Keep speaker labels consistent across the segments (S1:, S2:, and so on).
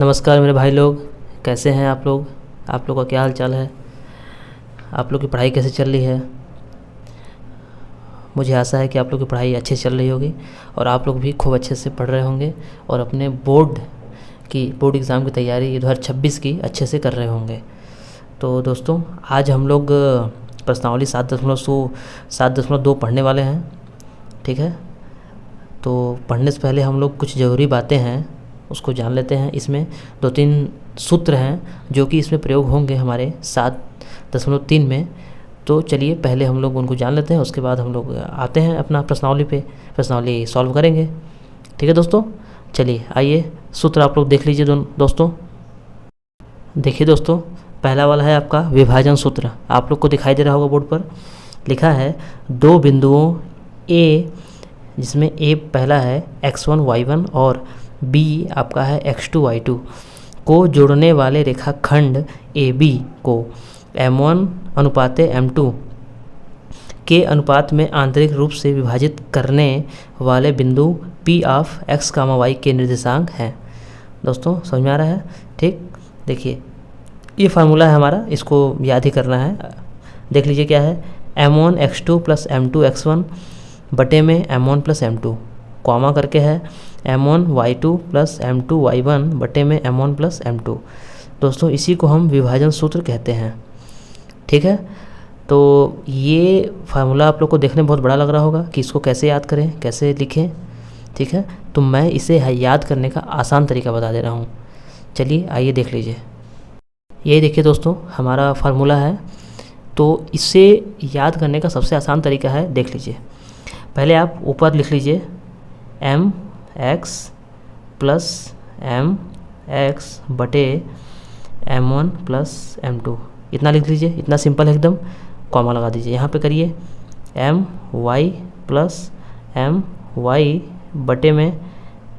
S1: नमस्कार मेरे भाई लोग, कैसे हैं आप लोग? आप लोग का क्या हाल चाल है? आप लोग की पढ़ाई कैसे चल रही है? मुझे आशा है कि आप लोग की पढ़ाई अच्छे से चल रही होगी और आप लोग भी खूब अच्छे से पढ़ रहे होंगे और अपने बोर्ड एग्ज़ाम की तैयारी 2026 की अच्छे से कर रहे होंगे। तो दोस्तों, आज हम लोग प्रश्नावली 7.2 पढ़ने वाले हैं। ठीक है, तो पढ़ने से पहले हम लोग कुछ ज़रूरी बातें हैं उसको जान लेते हैं। इसमें 2-3 सूत्र हैं जो कि इसमें प्रयोग होंगे हमारे 7.3 में। तो चलिए पहले हम लोग उनको जान लेते हैं, उसके बाद हम लोग आते हैं अपना प्रश्नावली सॉल्व करेंगे। ठीक है दोस्तों, चलिए आइए सूत्र आप लोग देख लीजिए दोस्तों। देखिए दोस्तों, पहला वाला है आपका विभाजन सूत्र। आप लोग को दिखाई दे रहा होगा बोर्ड पर लिखा है, दो बिंदुओं ए, जिसमें ए पहला है x1 y1 और b आपका है x2 y2 को जोड़ने वाले रेखाखंड AB को m1 अनुपात m2 के अनुपात में आंतरिक रूप से विभाजित करने वाले बिंदु P ऑफ x, y के निर्देशांक हैं। दोस्तों समझ में आ रहा है? ठीक, देखिए ये फार्मूला है हमारा, इसको याद ही करना है। देख लीजिए क्या है, m1 x2 plus m2 x1 बटे में m1 प्लस m2 कॉमा करके है m1 y2 plus m2 y1 बटे में m1 प्लस m2। दोस्तों इसी को हम विभाजन सूत्र कहते हैं। ठीक है, तो ये फार्मूला आप लोग को देखने में बहुत बड़ा लग रहा होगा कि इसको कैसे याद करें, कैसे लिखें। ठीक है, तो मैं इसे याद करने का आसान तरीका बता दे रहा हूँ। चलिए आइए देख लीजिए। ये देखिए दोस्तों, हमारा फार्मूला है, तो इसे याद करने का सबसे आसान तरीका है, देख लीजिए। पहले आप ऊपर लिख लीजिए mx प्लस mx बटे m1 प्लस m2, इतना लिख लीजिए। इतना सिंपल है एकदम, कॉमा लगा दीजिए। यहाँ पे करिए my प्लस my बटे में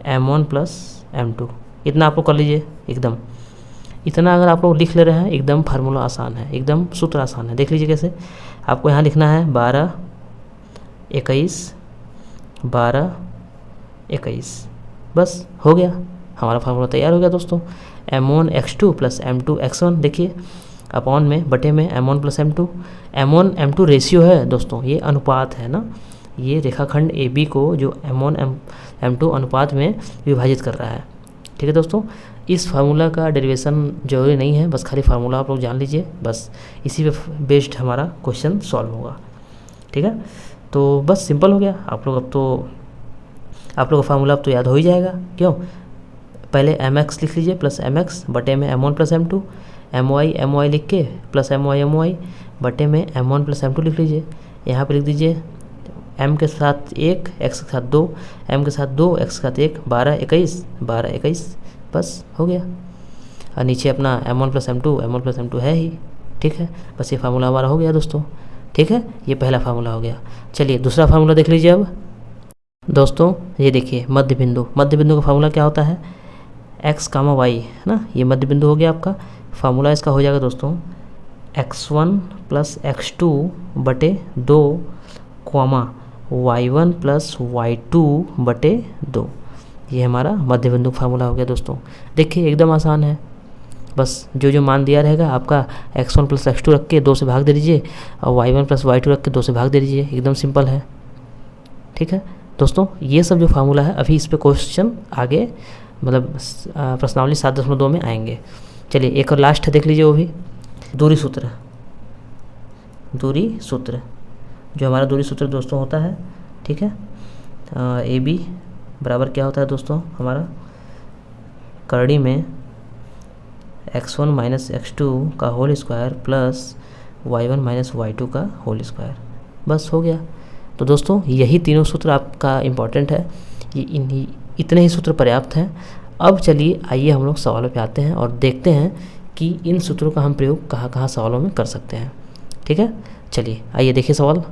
S1: m1 प्लस m2, इतना आप लोग कर लीजिए एकदम। इतना अगर आप लोग लिख ले रहे हैं, एकदम फार्मूला आसान है, एकदम सूत्र आसान है। देख लीजिए कैसे। आपको यहाँ लिखना है 12 21, बस हो गया, हमारा फार्मूला तैयार हो गया दोस्तों। m1 x2 plus m2 x1, देखिए अपॉन में बटे में m1 plus m2 m1 m2 ratio है दोस्तों, ये अनुपात है ना, ये रेखाखंड AB को जो m1 m2 अनुपात में विभाजित कर रहा है। ठीक है दोस्तों, इस फार्मूला का डेरिवेशन जरूरी नहीं है, बस खाली फार्मूला आप लोग जान लीजिए, बस इसी पे बेस्ड हमारा क्वेश्चन सॉल्व होगा। ठीक है, तो बस सिंपल हो गया। आप लोग का फार्मूला अब तो याद हो ही जाएगा। क्यों? पहले mx लिख लीजिए प्लस mx बटे में m1 प्लस m2, my लिख के प्लस my बटे में m1 प्लस m2 लिख लीजिए। यहाँ पे लिख दीजिए m के साथ 1, x के साथ 2, m के साथ 2, x के साथ 1, 12 21, बस हो गया। और नीचे अपना m1 प्लस m2 है ही। ठीक है, बस ये फार्मूला हमारा हो गया दोस्तों। ठीक है, ये पहला फार्मूला हो गया। चलिए दूसरा फार्मूला देख लीजिए अब दोस्तों। ये देखिए मध्य बिंदु का फार्मूला क्या होता है, x, y है ना, ये मध्य बिंदु हो गया आपका। फार्मूला इसका हो जाएगा दोस्तों x1 प्लस x2 बटे 2 कॉमा y1 प्लस y2 बटे 2, ये हमारा मध्य बिंदु फार्मूला हो गया दोस्तों। देखिए एकदम आसान है, बस जो मान दिया रहेगा आपका x1 प्लस x2 रख के 2 से भाग दे दीजिए और y1 प्लस y2 रख के 2 से भाग दे दीजिए, एकदम सिंपल है। ठीक है दोस्तों, ये सब जो फार्मूला है अभी इस पे क्वेश्चन आगे मतलब प्रश्नावली 7.2 में आएंगे। चलिए एक और लास्ट है, देख लीजिए वो भी दूरी सूत्र जो हमारा दूरी सूत्र दोस्तों होता है। ठीक है, AB बराबर क्या होता है दोस्तों, हमारा करड़ी में x1 माइनस x2 का whole square plus y1 minus y2 का होल स्क्वायर, बस हो गया। तो दोस्तों यही तीनों सूत्र आपका इम्पॉर्टेंट है, ये इतने ही सूत्र पर्याप्त हैं। अब चलिए आइए हम लोग सवालों पे आते हैं और देखते हैं कि इन सूत्रों का हम प्रयोग कहाँ कहाँ सवालों में कर सकते हैं। ठीक है, चलिए आइए देखिए सवाल।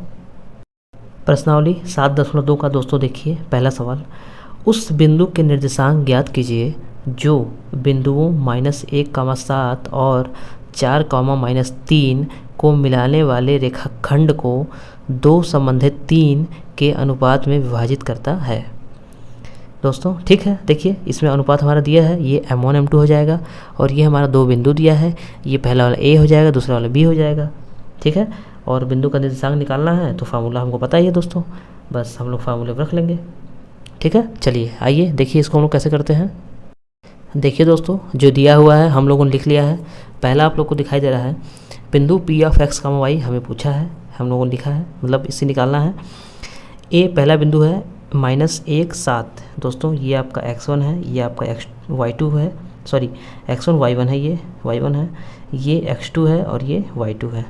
S1: प्रश्नावली 7.2 का दोस्तों देखिए पहला सवाल, उस बिंदु के निर्देशांक ज्ञात कीजिए जो बिंदुओं -1, 7 और 4, -3 को मिलाने वाले रेखाखंड को 2 संबंधित 3 के अनुपात में विभाजित करता है। दोस्तों ठीक है, देखिए इसमें अनुपात हमारा दिया है, ये M1 M2 हो जाएगा और ये हमारा दो बिंदु दिया है, ये पहला वाला A हो जाएगा, दूसरा वाला B हो जाएगा। ठीक है, और बिंदु का निर्देशांक निकालना है तो फार्मूला हमको पता ही है दोस्तों, बस हम लोग फार्मूले पर रख लेंगे। ठीक है, चलिए आइए देखिए इसको हम लोग कैसे करते हैं। देखिए दोस्तों, जो दिया हुआ है हम लोगों ने लिख लिया है। पहला आप लोग को दिखाई दे रहा है बिंदु P ऑफ x, y हमें पूछा है, हम लोगों ने लिखा है, मतलब इससे निकालना है। ए पहला बिंदु है -1 7। दोस्तों ये आपका x1 है, ये आपका y2 है, सॉरी x1 y1 है, ये y1 है, ये x2 है और ये y2 है।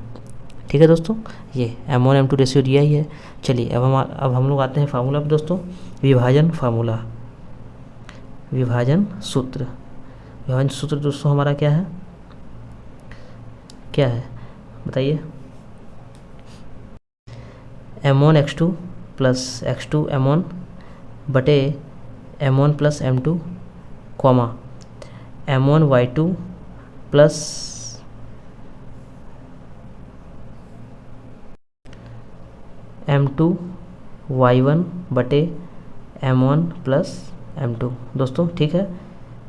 S1: ठीक है दोस्तों, ये M1 M2 रेशियो दिया ही है। चलिए अब हम लोग आते हैं फार्मूला पर दोस्तों। विभाजन फार्मूला, विभाजन सूत्र। विभाजन सूत्र दोस्तों हमारा क्या है, क्या है बताइए। M1 x2 plus x2 M1 बटे M1 plus M2 comma M1 y2 plus M2 y1 बटे M1 प्लस M2। दोस्तों ठीक है,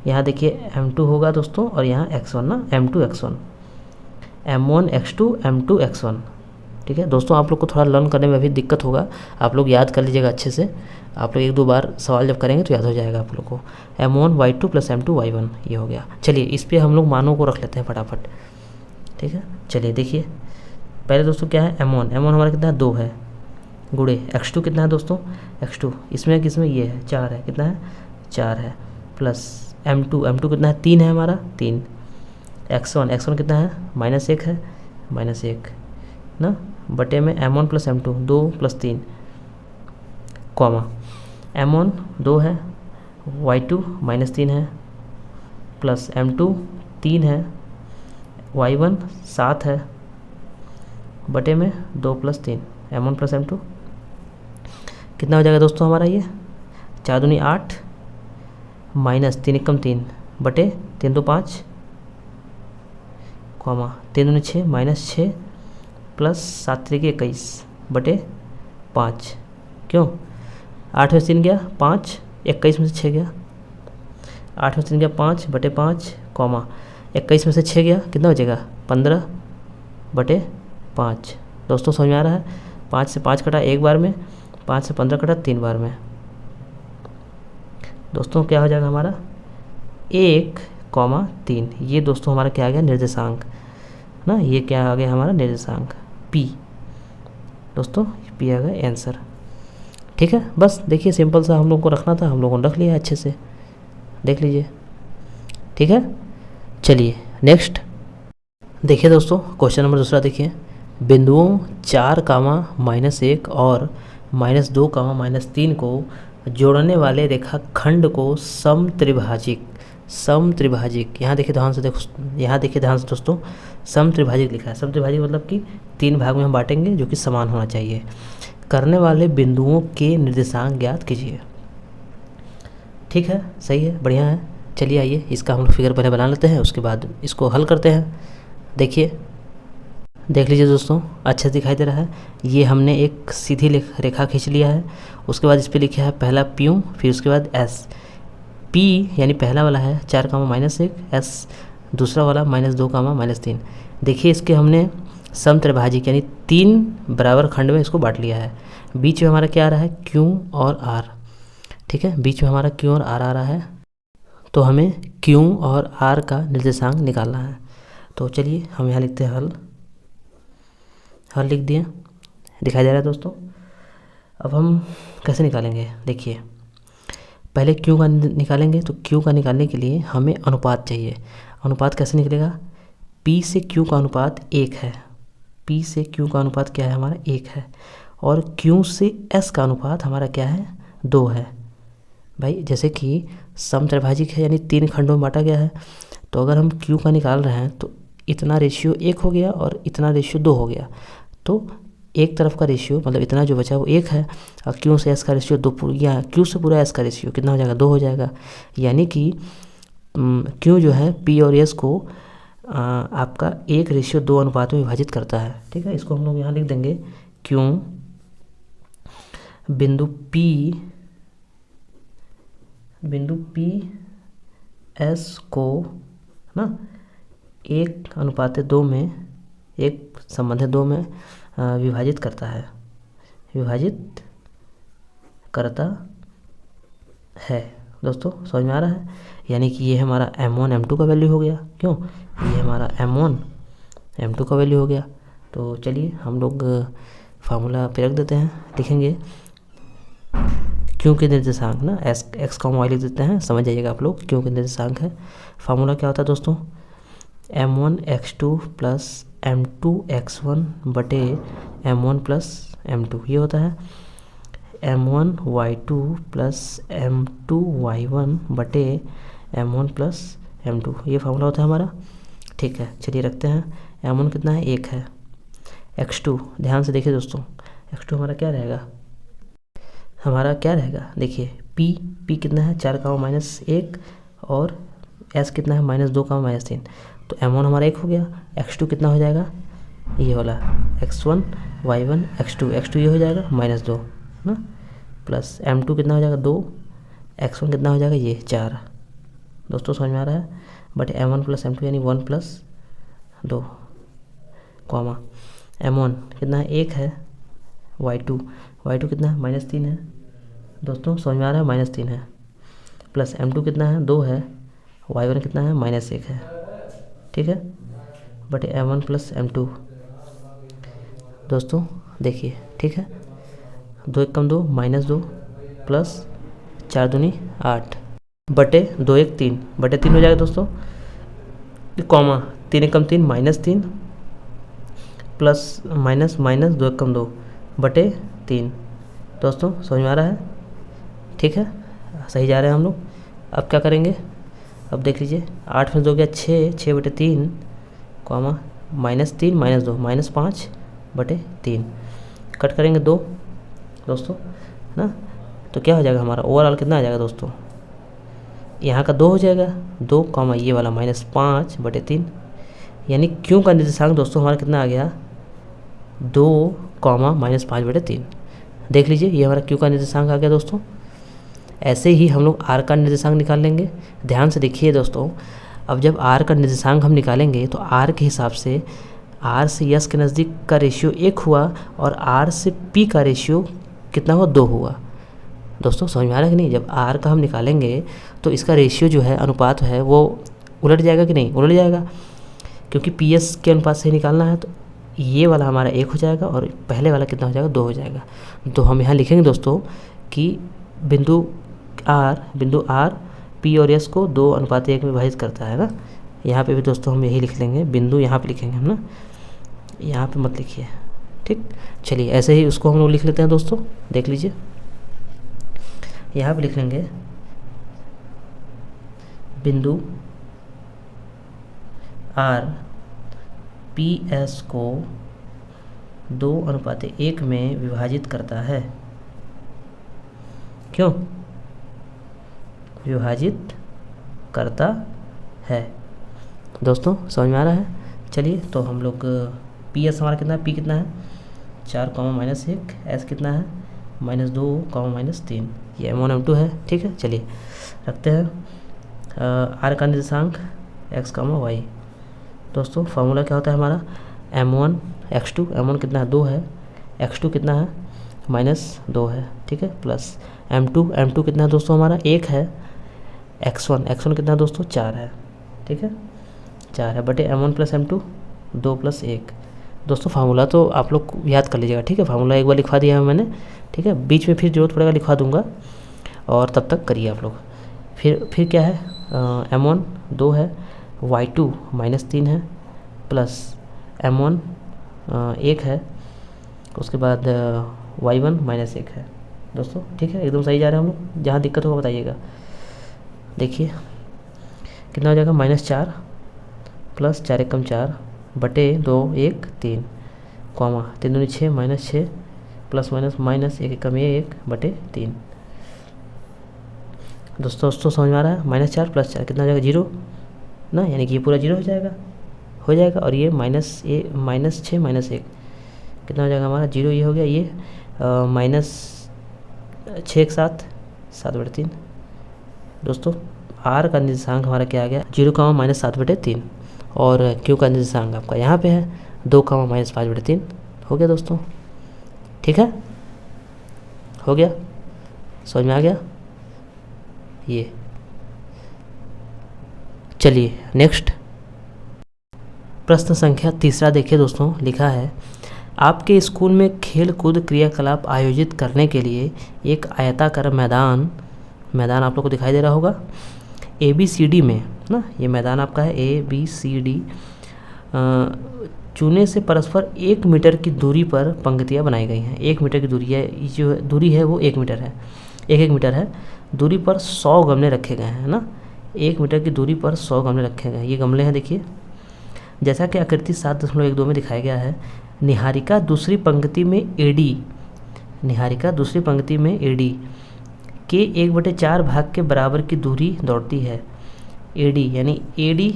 S1: यहाँ देखिए M2 होगा दोस्तों और यहाँ x1 ना, M2 x1, M1 x2 M2 x1। ठीक है दोस्तों, आप लोग को थोड़ा लर्न करने में भी दिक्कत होगा, आप लोग याद कर लीजिएगा अच्छे से। आप लोग एक दो बार सवाल जब करेंगे तो याद हो जाएगा आप लोग को। M1 y2 plus M2 y1 ये हो गया। चलिए इस पर हम लोग मानों को रख लेते हैं फटाफट। ठीक है, चलिए देखिए पहले दोस्तों क्या है, M1 हमारा कितना है 2 है, गुणे x2 कितना है दोस्तों, x2 इसमें किसमें ये है 4 है, कितना है 4 है, प्लस M2 कितना है 3 है हमारा 3, x1 कितना है -1 है, -1 ना, बटे में M1 plus M2 2 plus 3 comma M1 2 है, y2 -3 है, प्लस M2 3 है, y1 7 है, बटे में 2 प्लस 3 M1 प्लस M2 कितना हो जाएगा दोस्तों हमारा, ये 4 दूनी 8 माइनस 3 एकम 3 बटे 3 2 5 कॉमा 3 दूनी 6 -6 प्लस 7 3 21 बटे 5। क्यों 8 में 3 गया 5, 21 में से 6 गया, 8 में 3 गया 5 बटे 5 कॉमा 21 में से 6 गया, कितना बचेगा 15 बटे 5। दोस्तों समझ में आ रहा है, 5 से 5 कटा एक बार में, 5 से 15 कटा 3 बार में। दोस्तों क्या हो जाएगा हमारा 1,3। ये दोस्तों हमारा क्या आ गया निर्देशांक ना, ये क्या आ गया हमारा निर्देशांक P। दोस्तों P आ गया आंसर। ठीक है, बस देखिए सिंपल सा हम लोग को रखना था, हम लोगों ने रख लिया अच्छे से, देख लीजिए। ठीक है, चलिए नेक्स्ट देखिए दोस्तों, क्वेश्चन नंबर दूसरा देखिए। बिंदुओं 4, -1 और -2, -3 को जोड़ने वाले रेखाखंड को समत्रिभाजिक यहाँ देखिए ध्यान से दोस्तों, समत्रिभाजिक लिखा है। समत्रिभाजिक मतलब कि 3 भाग में हम बांटेंगे जो कि समान होना चाहिए। करने वाले बिंदुओं के निर्देशांक ज्ञात कीजिए। ठीक है, सही है, बढ़िया है। चलिए आइए इसका हम लोग फिगर पहले बना लेते हैं, उसके बाद इसको हल करते हैं। देखिए देख लीजिए दोस्तों, अच्छे से दिखाई दे रहा है। ये हमने एक सीधी रेखा खींच लिया है, उसके बाद इस पर लिखा है पहला P, फिर उसके बाद S। P यानी पहला वाला है 4, -1, S दूसरा वाला -2, -3। देखिए इसके हमने समत्रिभाजिक यानी 3 बराबर खंड में इसको बांट लिया है। बीच में हमारा क्या आ रहा है Q और R। ठीक है, बीच में हमारा Q और R आ रहा है, तो हमें Q और R का निर्देशांक निकालना है। तो चलिए हम यहाँ लिखते हैं हल लिख दिए, दिखाई दे रहा है दोस्तों। अब हम कैसे निकालेंगे, देखिए पहले Q का निकालेंगे। तो Q का निकालने के लिए हमें अनुपात चाहिए। अनुपात कैसे निकलेगा, P से Q का अनुपात 1 है, P से Q का अनुपात क्या है हमारा 1 है, और Q से S का अनुपात हमारा क्या है 2 है। भाई जैसे कि समत्रिभाजिक है यानी 3 खंडों में बांटा गया है, तो अगर हम Q का निकाल रहे हैं तो इतना रेशियो 1 हो गया और इतना रेशियो 2 हो गया, तो एक तरफ का रेशियो मतलब इतना जो बचा वो 1 है, और Q से S का रेशियो 2, या Q से पूरा S का रेशियो कितना हो जाएगा 2 हो जाएगा। यानी कि Q जो है P और S को आपका 1:2 अनुपात में विभाजित करता है। ठीक है, इसको हम लोग यहाँ लिख देंगे Q बिंदु P बिंदु पी एस को ना 1:2 में, एक संबंधित 2 में विभाजित करता है, विभाजित करता है। दोस्तों समझ में आ रहा है? यानी कि ये हमारा M1 M2 का वैल्यू हो गया। क्यों? ये हमारा M1 M2 का वैल्यू हो गया। तो चलिए हम लोग फार्मूला पे रख देते हैं, लिखेंगे क्यों के निर्देशांक ना एक्स कॉमा वाई लिख देते हैं, समझ जाइएगा आप लोग क्यों के निर्देशांक है। फार्मूला क्या होता है दोस्तों? M1 X2 plus M2 X1 बटे M1 प्लस M2, ये होता है M1 Y2 plus M2 Y1 बटे M1 प्लस M2, ये फार्मूला होता है हमारा। ठीक है, चलिए रखते हैं। M1 कितना है? 1 है। X2 ध्यान से देखिए दोस्तों, X2 हमारा क्या रहेगा? हमारा क्या रहेगा? देखिए P कितना है? 4, -1 और S कितना है? -2, -3। तो M1 हमारा 1 हो गया। X2 कितना हो जाएगा? ये वाला X1 Y1 X2 ये हो जाएगा -2 ना, प्लस M2 कितना हो जाएगा? 2, X1 कितना हो जाएगा? ये 4। दोस्तों समझ में आ रहा है? बट M1 प्लस M2 यानी 1 + 2 कॉमा M1 कितना है? 1 है। Y2 कितना है? -3 है। दोस्तों समझ में आ रहा है? -3 है। प्लस M2 कितना है? 2 है। Y1 कितना है? -1 है। ठीक है, बट M1 प्लस M2 दोस्तों देखिए, ठीक है, 2 × 2 -2 प्लस 4 दूनी 8 बटे 2 × 1 3 बटे 3 हो जाएगा दोस्तों, कॉमा 3 × 3 -3 प्लस माइनस 2 × 2 बटे 3। दोस्तों समझ में आ रहा है? ठीक है, सही जा रहे हैं हम लोग। अब क्या करेंगे? अब देख लीजिए, 8 में 2 गया 6 बटे 3 कॉमा -3 -2 -5 बटे 3, कट करेंगे 2 दोस्तों ना, तो क्या हो जाएगा हमारा? ओवरऑल कितना आ जाएगा दोस्तों? यहाँ का 2 हो जाएगा, 2 कॉमा ये वाला -5 बटे 3, यानी क्यों का निर्देशांक दोस्तों हमारा कितना आ गया? 2, -5 बटे 3। देख लीजिए, ये हमारा क्यू का निर्देशांक आ गया दोस्तों। ऐसे ही हम लोग आर का निर्देशांक निकाल लेंगे। ध्यान से देखिए दोस्तों, अब जब आर का निर्देशांक हम निकालेंगे तो आर के हिसाब से आर से यस के नज़दीक का रेशियो 1 हुआ और आर से पी का रेशियो कितना हुआ? 2 हुआ। दोस्तों समझ में आ रहा है कि नहीं? जब आर का हम निकालेंगे तो इसका रेशियो जो है, अनुपात है, वो उलट जाएगा कि नहीं? उलट जाएगा, क्योंकि पी एस के अनुपात से निकालना है। तो ये वाला हमारा 1 हो जाएगा और पहले वाला कितना हो जाएगा? 2 हो जाएगा। तो हम यहाँ लिखेंगे दोस्तों कि बिंदु आर पी और एस को 2:1 में विभाजित करता है ना। यहाँ पे भी दोस्तों हम यही लिख लेंगे, बिंदु यहाँ पे लिखेंगे हम ना, यहाँ पे मत लिखिए। ठीक, चलिए ऐसे ही उसको हम लोग लिख लेते हैं दोस्तों। देख लीजिए, यहाँ पे लिख लेंगे बिंदु आर पी एस को 2:1 में विभाजित करता है। क्यों विभाजित करता है? दोस्तों समझ में आ रहा है? चलिए, तो हम लोग पी एस हमारा कितना है? पी कितना है? 4, -1, एस कितना है? -2, -3, ये M1 M2 है। ठीक है, चलिए रखते हैं। आर का निर्देशांक x, y। दोस्तों फार्मूला क्या होता है हमारा? M1 X2, M1 कितना है? 2 है। X2 कितना है? -2 है। ठीक है, प्लस M2 कितना है दोस्तों? हमारा 1 है। X1 कितना है दोस्तों? 4 है। ठीक है, 4 है बटे M1 प्लस M2 2 + 1। दोस्तों फार्मूला तो आप लोग याद कर लीजिएगा। ठीक है, फार्मूला एक बार लिखवा दिया है मैंने। ठीक है, बीच में फिर जरूरत पड़ेगा लिखवा दूंगा, और तब तक करिए आप लोग। फिर क्या है? M1 2 है, Y2 -3 है, प्लस M1 1 है, उसके बाद Y1 -1 है। दोस्तों ठीक है, एकदम सही जा रहे हैं हम लोग। जहाँ दिक्कत होगा बताइएगा। देखिए कितना हो जाएगा? -4 प्लस 4 × 4 बटे 2 1 3 कॉमा 3 दूनी 6 -6 प्लस माइनस 1 × 1 बटे 3। दोस्तों समझ में आ रहा है? -4 + 4 कितना हो जाएगा? 0 ना, यानी कि ये पूरा 0 हो जाएगा। और ये -6 -1 कितना हो जाएगा हमारा? 0। ये हो गया, ये -6 × 7 7 बटे 3 दोस्तों आर का निर्देशांक हमारा क्या आ गया 0, -7/3 और क्यू का निर्देशांक आपका यहाँ पे है 2, -5/3 हो गया दोस्तों। ठीक है, हो गया, समझ में आ गया ये। चलिए नेक्स्ट प्रश्न संख्या 3 देखिए दोस्तों, लिखा है आपके स्कूल में खेल कूद क्रियाकलाप आयोजित करने के लिए एक आयताकार मैदान आप लोग को दिखाई दे रहा होगा ABCD में ना, ये मैदान आपका है ABCD चूने से परस्पर 1 मीटर की दूरी पर पंक्तियाँ बनाई गई हैं। 1 मीटर की दूरी है, जो दूरी है वो 1 मीटर है, 1 मीटर है। दूरी पर 100 गमले रखे गए हैं ना, 1 मीटर की दूरी पर 100 गमले रखे गए। ये गमले हैं देखिए, जैसा कि आकृति 7.12 में दिखाया गया है। निहारिका दूसरी पंक्ति में AD के 1/4 भाग के बराबर की दूरी दौड़ती है। AD यानी AD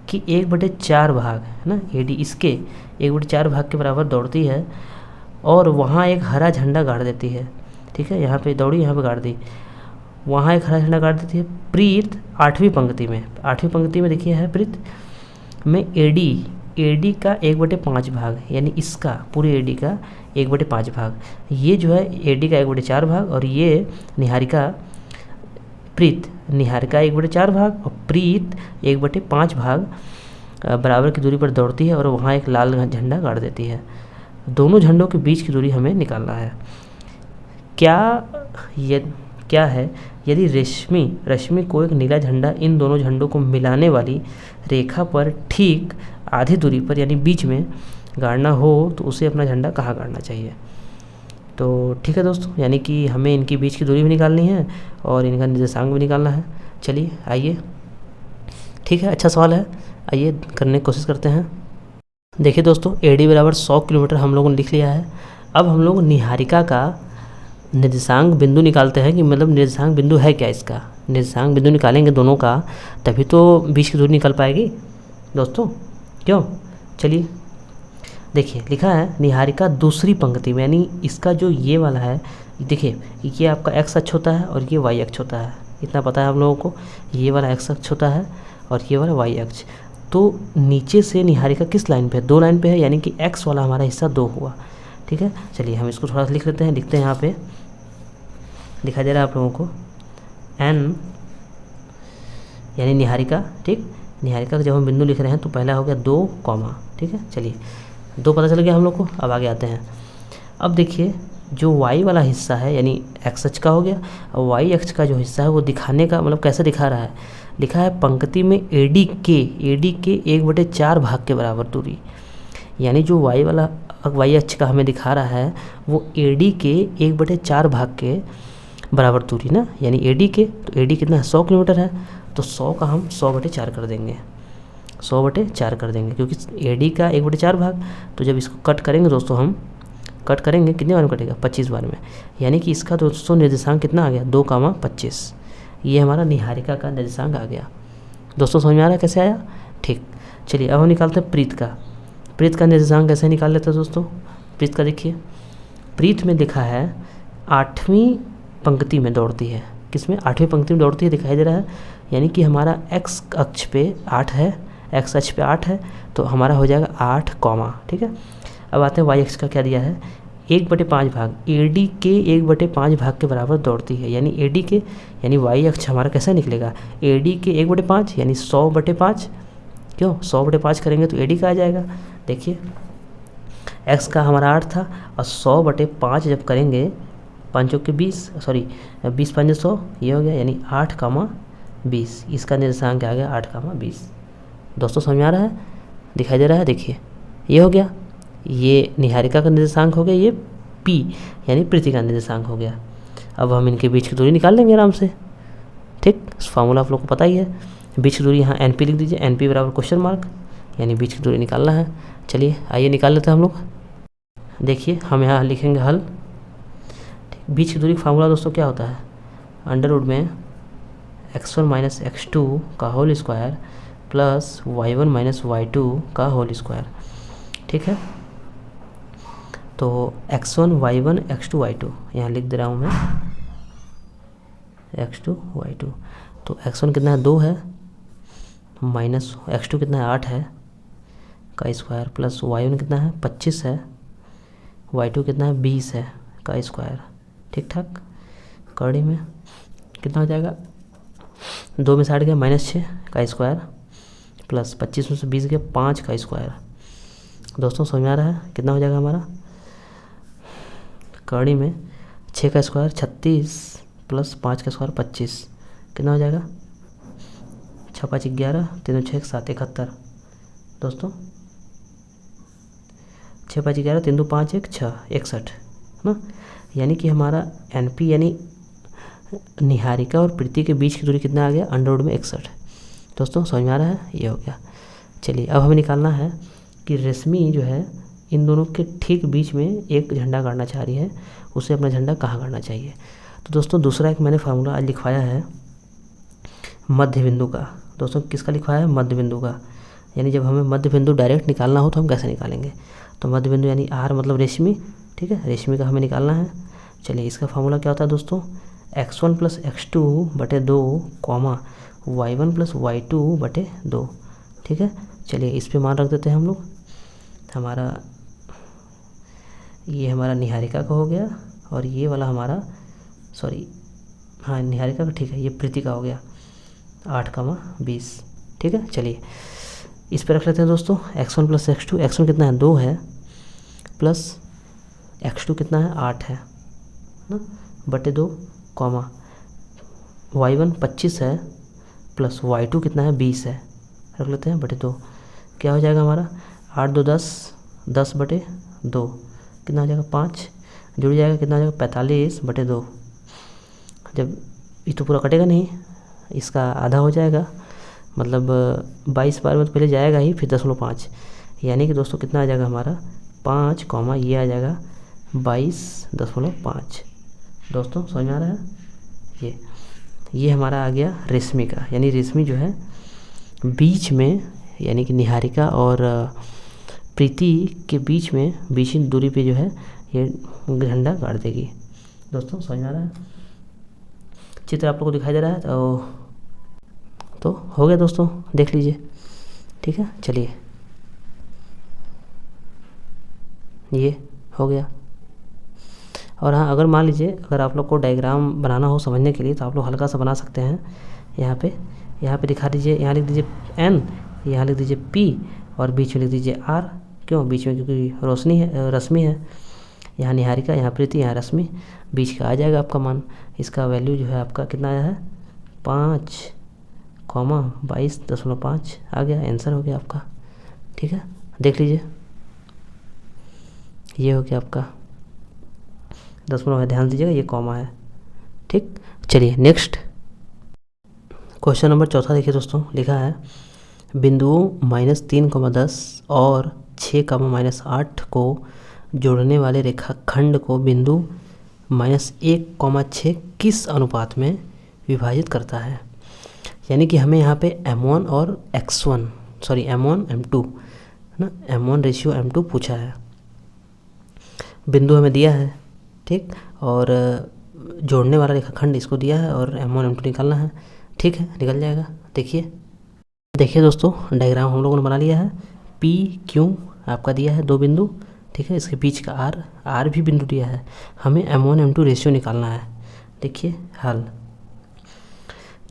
S1: की 1/4 भाग है ना, AD इसके 1/4 भाग के बराबर दौड़ती है और वहाँ एक हरा झंडा गाड़ देती है। ठीक है, यहाँ पे दौड़ी, यहाँ पे गाड़ दी, वहाँ एक हरा झंडा गाड़ देती है। प्रीत 8वीं पंक्ति में देखिए है प्रीत में AD का 1/5 भाग, यानी इसका पूरे AD का 1/5 भाग, ये जो है AD का 1/4 भाग और ये निहारिका 1/4 भाग और प्रीत 1/5 भाग बराबर की दूरी पर दौड़ती है और वहाँ एक लाल झंडा गाड़ देती है। दोनों झंडों के बीच की दूरी हमें निकालना है। क्या है यदि रश्मि को एक नीला झंडा इन दोनों झंडों को मिलाने वाली रेखा पर ठीक आधी दूरी पर यानी बीच में गाड़ना हो तो उसे अपना झंडा कहाँ गाड़ना चाहिए। तो ठीक है दोस्तों, यानी कि हमें इनके बीच की दूरी भी निकालनी है और इनका निर्देशांक भी निकालना है। चलिए आइए, ठीक है, अच्छा सवाल है, आइए करने की कोशिश करते हैं। देखिए दोस्तों AD बराबर 100 किलोमीटर हम लोगों ने लिख लिया है। अब हम लोग निहारिका का निर्देशांक बिंदु निकालते हैं कि मतलब निर्देशांक बिंदु है क्या इसका। निर्देशांक बिंदु निकालेंगे दोनों का, तभी तो बीच की दूरी निकल पाएगी दोस्तों, क्यों। चलिए देखिए, लिखा है निहारिका दूसरी पंक्ति में, यानी इसका जो ये वाला है, देखिए ये आपका x अक्ष होता है और ये y अक्ष होता है, इतना पता है हम लोगों को। ये वाला x अक्ष होता है और ये वाला y अक्ष। तो नीचे से निहारिका किस लाइन पे है, 2 लाइन पे है, यानी कि x वाला हमारा हिस्सा 2 हुआ। ठीक है, चलिए हम इसको थोड़ा सा लिख लेते हैं। लिखते हैं, यहाँ पे दिखाई दे रहा है आप लोगों को n यानी निहारिका। ठीक, निहारिका का जब हम बिंदु लिख रहे हैं तो पहला हो गया 2 कॉमा। ठीक है, चलिए 2 पता चल गया हम लोग को। अब आगे आते हैं। अब देखिए जो y वाला हिस्सा है यानी x अक्ष का हो गया, और y अक्ष का जो हिस्सा है वो दिखाने का मतलब कैसे दिखा रहा है, लिखा है पंक्ति में AD के 1/4 भाग के बराबर दूरी, यानी जो y अक्ष का हमें दिखा रहा है वो AD के 1/4 भाग के बराबर दूरी ना, यानी AD के, तो AD कितना है 100 किलोमीटर है, तो 100 का हम 100/4 कर देंगे, 100/4 कर देंगे, क्योंकि AD का 1/4 भाग। तो जब इसको कट करेंगे दोस्तों, हम कट करेंगे कितने बार में कटेगा, 25 बार में, यानी कि इसका दोस्तों निर्देशांक कितना आ गया 2, 25। ये हमारा निहारिका का निर्देशांक आ गया। दोस्तों समझ में आ रहा है कैसे आया। ठीक, चलिए अब हम निकालते हैं प्रीत का निर्देशांक कैसे निकाल लेते हैं दोस्तों। प्रीत का देखिए, प्रीत में लिखा है 8वीं पंक्ति में दौड़ती है, किसमें 8वीं पंक्ति में दौड़ती है दिखाई दे रहा है, यानी कि हमारा x अक्ष पे 8 है, x अक्ष पे 8 है, तो हमारा हो जाएगा 8 कॉमा। ठीक है, अब आते हैं y अक्ष का क्या दिया है 1/5 भाग, AD के 1/5 भाग के बराबर दौड़ती है, यानी AD के यानी y अक्ष हमारा कैसा निकलेगा AD के 1/5 यानी 100/5, क्यों 100/5 करेंगे तो AD का आ जाएगा। देखिए x का हमारा 8 था और 100/5 जब करेंगे 5 चौके 20, सॉरी 20 5 100, ये हो गया, यानी 8,20। इसका निर्देशांक आ गया 8,20। दोस्तों समझ में आ रहा है, दिखाई दे रहा है, देखिए ये हो गया, ये निहारिका का निर्देशांक हो गया, ये P यानी प्रीति का निर्देशांक हो गया। अब हम इनके बीच की दूरी निकाल लेंगे आराम से। ठीक, फार्मूला आप लोग को पता ही है, बीच की दूरी यहाँ NP लिख दीजिए, NP बराबर क्वेश्चन मार्क, यानी बीच की दूरी निकालना है। चलिए आइए निकाल लेते हैं हम लोग। देखिए हम यहाँ लिखेंगे हल। बीच की दूरी का फार्मूला दोस्तों क्या होता है, अंडर रूट में x1 - x2 का whole square plus y1 - y2 का होल स्क्वायर। ठीक है, तो x1 y1 x2 y2 यहाँ लिख दे रहा हूँ मैं, x2 y2। तो x1 कितना है 2 है, माइनस x2 कितना है 8 है का स्क्वायर, प्लस y1 कितना है 25 है, y2 कितना है 20 है का स्क्वायर। ठीक ठाक। कड़ी में कितना हो जाएगा, 2 में से 8 गया -6 का स्क्वायर, प्लस 25 में से 20 गया 5 का स्क्वायर। दोस्तों समझ में आ रहा है कितना हो जाएगा हमारा, कड़ी में 6 का स्क्वायर 36 प्लस 5 का स्क्वायर 25, कितना हो जाएगा 6 5 11, 3 6 7 71। दोस्तों 6 5 11, 3 2 5 1 6 61 ना। यानी कि हमारा NP यानी निहारिका और प्रीति के बीच की दूरी कितना आ गया, अंडर में 61। दोस्तों समझ में आ रहा है, ये हो गया। चलिए अब हमें निकालना है कि रश्मि जो है इन दोनों के ठीक बीच में एक झंडा गाड़ना चाह रही है, उसे अपना झंडा कहाँ गाड़ना चाहिए। तो दोस्तों दूसरा एक मैंने फार्मूला आज लिखवाया है मध्य बिंदु का। दोस्तों किसका लिखवाया है, मध्य बिंदु का। यानी जब हमें मध्य बिंदु डायरेक्ट निकालना हो तो हम कैसे निकालेंगे, तो मध्य बिंदु यानी R मतलब रेशमी, ठीक है, रेशमी का हमें निकालना है। चलिए इसका फार्मूला क्या होता है दोस्तों, x1 + x2 बटे 2 कॉमा y1 + y2 बटे 2। ठीक है, चलिए इस पे मान रख देते हैं हम लोग। हमारा ये हमारा निहारिका का हो गया, और ये वाला हमारा निहारिका का, ठीक है, ये प्रीति का हो गया 8,20। ठीक है, चलिए इस पे रख लेते हैं दोस्तों x1 + x2। x1 कितना है 2 है, प्लस x2 कितना है 8 है ना, बटे 2 कॉमा y1 25 है, प्लस y2 कितना है 20 है, रख लेते हैं बटे 2। क्या हो जाएगा हमारा 8 2 10, 10 बटे 2 कितना हो जाएगा 5, जुड़ जाएगा कितना हो जाएगा 45 बटे 2। जब ये तो पूरा कटेगा नहीं, इसका आधा हो जाएगा, मतलब 22 बार में तो पहले जाएगा ही, फिर 0.5, यानी कि दोस्तों कितना आ जाएगा हमारा 5 कॉमा ये आ जाएगा 22.5। दोस्तों समझ में आ रहा है, ये हमारा आ गया रेशमी का। यानी रेशमी जो है बीच में, यानी कि निहारिका और प्रीति के बीच में बीच दूरी पे जो है ये झंडा गाड़ देगी। दोस्तों समझ में आ रहा है, चित्र आप लोगों को दिखाई दे रहा है, तो हो गया दोस्तों, देख लीजिए। ठीक है, चलिए ये हो गया। और हाँ, अगर मान लीजिए अगर आप लोग को डायग्राम बनाना हो समझने के लिए, तो आप लोग हल्का सा बना सकते हैं। यहाँ पे दिखा दीजिए, यहाँ लिख दीजिए N, यहाँ लिख दीजिए P, और बीच में लिख दीजिए R। क्यों बीच में, क्योंकि रोशनी है, रश्मि है। यहाँ निहारिका, यहाँ प्रीति, यहाँ रश्मि, बीच का आ जाएगा आपका मान। इसका वैल्यू जो है आपका कितना आया है 5 कॉमा 22.5 आ गया, आंसर हो गया आपका। ठीक है, देख लीजिए, ये हो गया आपका 10 है, ध्यान दीजिएगा ये कॉमा है। ठीक, चलिए नेक्स्ट क्वेश्चन नंबर 4 देखिए दोस्तों, लिखा है बिंदुओं -3,10 और 6,-8 को जोड़ने वाले रेखाखंड को बिंदु -1,6 किस अनुपात में विभाजित करता है। यानी कि हमें यहाँ पे M1 और M1 M2 ना, M1:M2 पूछा है। बिंदु हमें दिया है, ठीक, और जोड़ने वाला रेखाखंड इसको दिया है, और M1 M2 निकालना है। ठीक है, निकल जाएगा। देखिए दोस्तों, डायग्राम हम लोगों ने बना लिया है। PQ आपका दिया है 2 बिंदु, ठीक है, इसके बीच का R भी बिंदु दिया है। हमें M1 M2 रेशियो निकालना है। देखिए हल,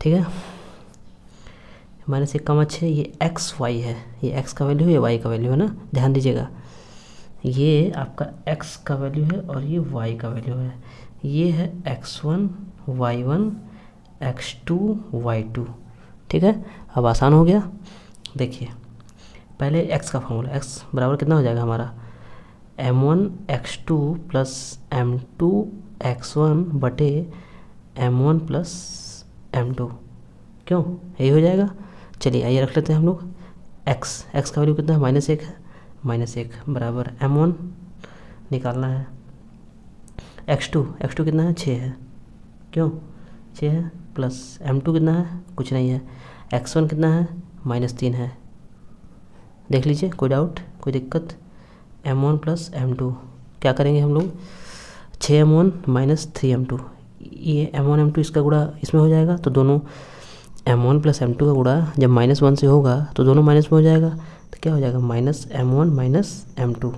S1: ठीक है, -1,6 ये XY है, ये X का वैल्यू है, ये Y का वैल्यू है ना, ध्यान दीजिएगा। ये आपका X का वैल्यू है और ये Y का वैल्यू है। ये है X1 Y1 X2 Y2। ठीक है, अब आसान हो गया। देखिए पहले X का फॉर्मूला, X बराबर कितना हो जाएगा हमारा M1 X2 plus M2 X1 बटे M1 प्लस M2। क्यों, यही हो जाएगा। चलिए आइए रख लेते हैं हम लोग x का वैल्यू कितना है -1 है, -1 बराबर M1 निकालना है। x2 कितना है 6 है, क्यों 6 है, प्लस M2 कितना है, कुछ नहीं है। x1 कितना है -3 है। देख लीजिए, कोई डाउट, कोई दिक्कत। M1 प्लस M2 क्या करेंगे हम लोग, 6M1 -3M2, ये M1 M2 इसका गुणा इसमें हो जाएगा, तो दोनों M1 प्लस M2 का गुणा जब -1 से होगा तो दोनों माइनस में हो जाएगा, तो क्या हो जाएगा -M1 -M2।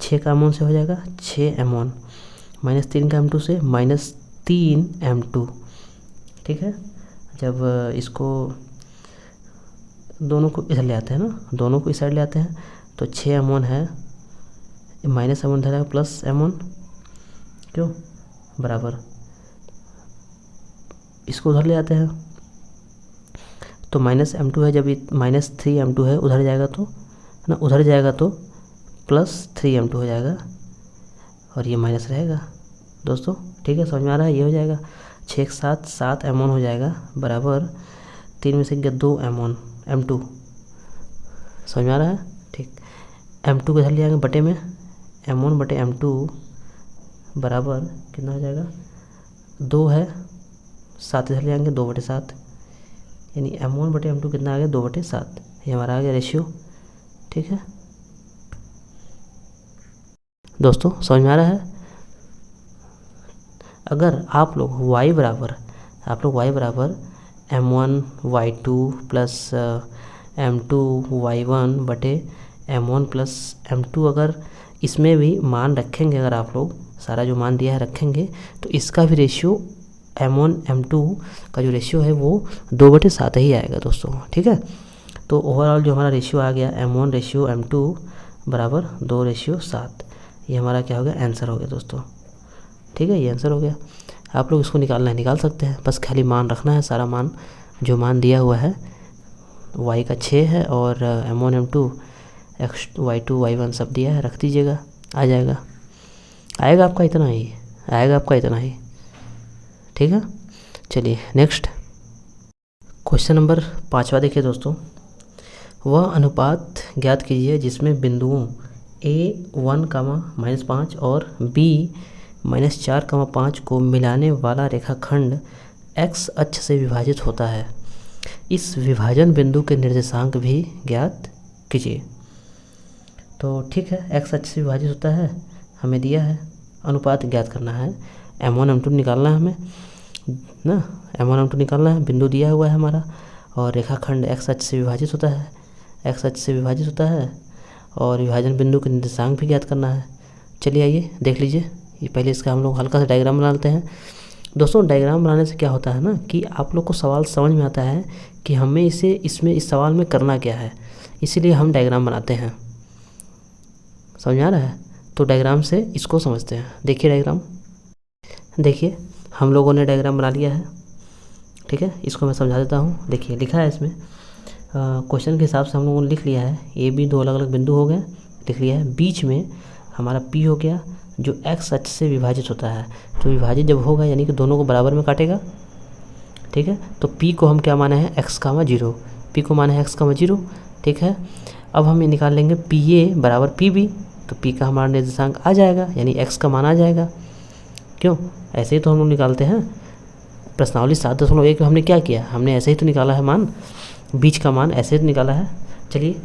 S1: 6 का M1 से हो जाएगा 6M1 -3 का M2 से -3M2। ठीक है, जब इसको दोनों को इधर ले आते हैं ना, दोनों को इस साइड ले आते हैं, तो 6M1 है -M1 इधर आएगा प्लस M1, क्यों बराबर इसको उधर ले आते हैं, तो -M2 है, जब ये -3M2 है उधर जाएगा तो ना, उधर जाएगा तो +3M2 हो जाएगा और ये माइनस रहेगा दोस्तों। ठीक है, समझ में आ रहा है, ये हो जाएगा 6 के साथ 7M1 हो जाएगा बराबर 3 में से गया 2M1 M2। समझ में आ रहा है, ठीक। M2 को इधर ले आएंगे बटे में, M1 बटे M2 बराबर कितना हो जाएगा 2 है, 7 इधर ले आएंगे 2 बटे 7, यानी M1 बटे M2 कितना आ गया 2 बटे 7। ये हमारा आ गया रेशियो। ठीक है दोस्तों, समझ में आ रहा है। अगर आप लोग y बराबर M1 Y2 plus M2 Y1 बटे M1 प्लस M2 अगर इसमें भी मान रखेंगे, अगर आप लोग सारा जो मान दिया है रखेंगे, तो इसका भी रेशियो M1 M2 का जो रेशियो है वो 2/7 ही आएगा दोस्तों। ठीक है, तो ओवरऑल जो हमारा रेशियो आ गया M1 रेशियो M2 बराबर 2/7, ये हमारा क्या हो गया आंसर हो गया दोस्तों। ठीक है, ये आंसर हो गया। आप लोग इसको निकालना है निकाल सकते हैं, बस खाली मान रखना है, सारा मान जो मान दिया हुआ है y का 6 है और M1 M2 X Y2 Y1 सब दिया है, रख दीजिएगा, आ जाएगा, आएगा आपका इतना ही, आएगा आपका इतना ही। ठीक है, चलिए नेक्स्ट क्वेश्चन नंबर 5वां देखिए दोस्तों। वह अनुपात ज्ञात कीजिए जिसमें बिंदुओं A1, -5 और B -4, 5 को मिलाने वाला रेखाखंड x अक्ष से विभाजित होता है। इस विभाजन बिंदु के निर्देशांक भी ज्ञात कीजिए। तो ठीक है, x अक्ष से विभाजित होता है, हमें दिया है, अनुपात ज्ञात करना है, M1 M2 निकालना है हमें ना, M1 M2 निकालना है, बिंदु दिया हुआ है हमारा, और रेखाखंड x अक्ष से विभाजित होता है, x अक्ष से विभाजित होता है, और विभाजन बिंदु के निर्देशांक भी ज्ञात करना है। चलिए आइए देख लीजिए, ये पहले इसका हम लोग हल्का सा डायग्राम बना लेते हैं दोस्तों। डायग्राम बनाने से क्या होता है ना कि आप लोग को सवाल समझ में आता है कि हमें इस सवाल में करना क्या है, इसीलिए हम डायग्राम बनाते हैं। समझ में आ रहा है, तो डायग्राम से इसको समझते हैं। देखिए डायग्राम, देखिए हम लोगों ने डायग्राम बना लिया है। ठीक है, इसको मैं समझा देता हूँ। देखिए लिखा है इसमें, क्वेश्चन के हिसाब से हम लोगों ने लिख लिया है, ए बी 2 अलग अलग बिंदु हो गए, लिख लिया है। बीच में हमारा P हो गया जो x अक्ष से विभाजित होता है, तो विभाजित जब होगा यानी कि दोनों को बराबर में काटेगा। ठीक है, तो P को हम क्या माने हैं x, 0, P को माने हैं x, 0। ठीक है, अब हम ये निकाल लेंगे PA बराबर PB, तो P का हमारा निर्देशांक आ जाएगा, यानी x का मान आ जाएगा। क्यों, ऐसे ही तो हम लोग निकालते हैं। प्रश्नावली 7.1 में हमने क्या किया, हमने ऐसे ही तो निकाला है मान, बीच का मान ऐसे ही तो निकाला है। चलिए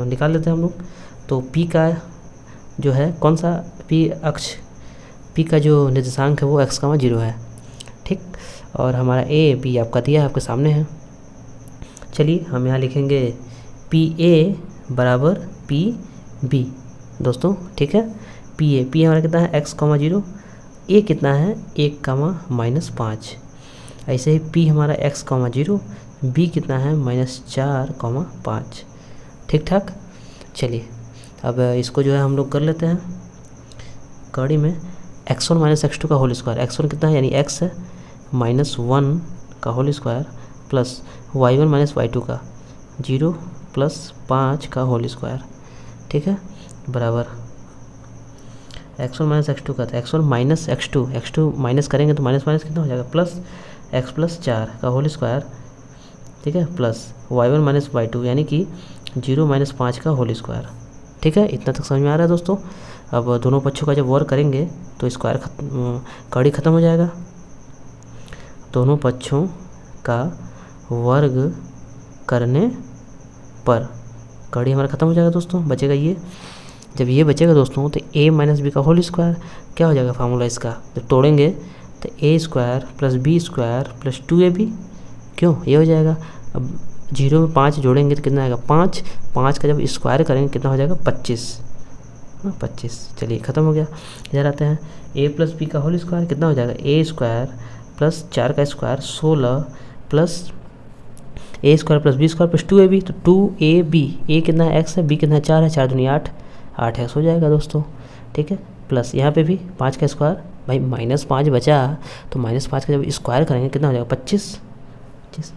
S1: निकाल लेते हैं हम लोग। तो P का जो है कौन सा, P अक्ष, P का जो निर्देशांक है वो x, 0 है। ठीक, और हमारा A B आपका दिया है, आपके सामने है। चलिए हम यहाँ लिखेंगे PA बराबर PB दोस्तों। ठीक है, P हमारा कितना है x, 0, A कितना है 1, -5। ऐसे ही P हमारा x, 0, B कितना है -4, 5। ठीक ठाक, चलिए अब इसको जो है हम लोग कर लेते हैं कड़ी में। x1 - x2 का होल स्क्वायर, x1 कितना है यानी x है, -1 का whole square plus y1 - y2 का 0 प्लस 5 का होल स्क्वायर। ठीक है, बराबर x1 - x2 का था x1 - x2 माइनस करेंगे तो माइनस कितना हो जाएगा प्लस x + 4 का होल स्क्वायर। ठीक है, प्लस y1 - y2 यानी कि 0 - 5 का होल स्क्वायर। ठीक है, इतना तक समझ में आ रहा है दोस्तों। अब दोनों पक्षों का जब वर्ग करेंगे तो स्क्वायर कड़ी ख़त्म हो जाएगा। दोनों पक्षों का वर्ग करने पर कड़ी हमारा ख़त्म हो जाएगा दोस्तों, बचेगा ये। जब ये बचेगा दोस्तों तो a - b का होल स्क्वायर क्या हो जाएगा फार्मूला इसका, जब तोड़ेंगे तो A square plus B square plus 2ab, क्यों ये हो जाएगा। अब 0 में 5 जोड़ेंगे तो कितना आएगा 5, 5 का जब स्क्वायर करेंगे कितना हो जाएगा 25, 25। चलिए ख़त्म हो गया। इधर आते हैं, ए प्लस बी का होल स्क्वायर कितना हो जाएगा ए स्क्वायर प्लस 4 का square 16 plus A square plus B square plus 2ab, तो 2ab, ए कितना है x है, बी कितना है 4 है, 4 दूनी 8, 8x हो जाएगा दोस्तों। ठीक है, प्लस यहाँ पे भी 5 का स्क्वायर, भाई -5 बचा तो -5 का जब स्क्वायर करेंगे कितना हो जाएगा 25।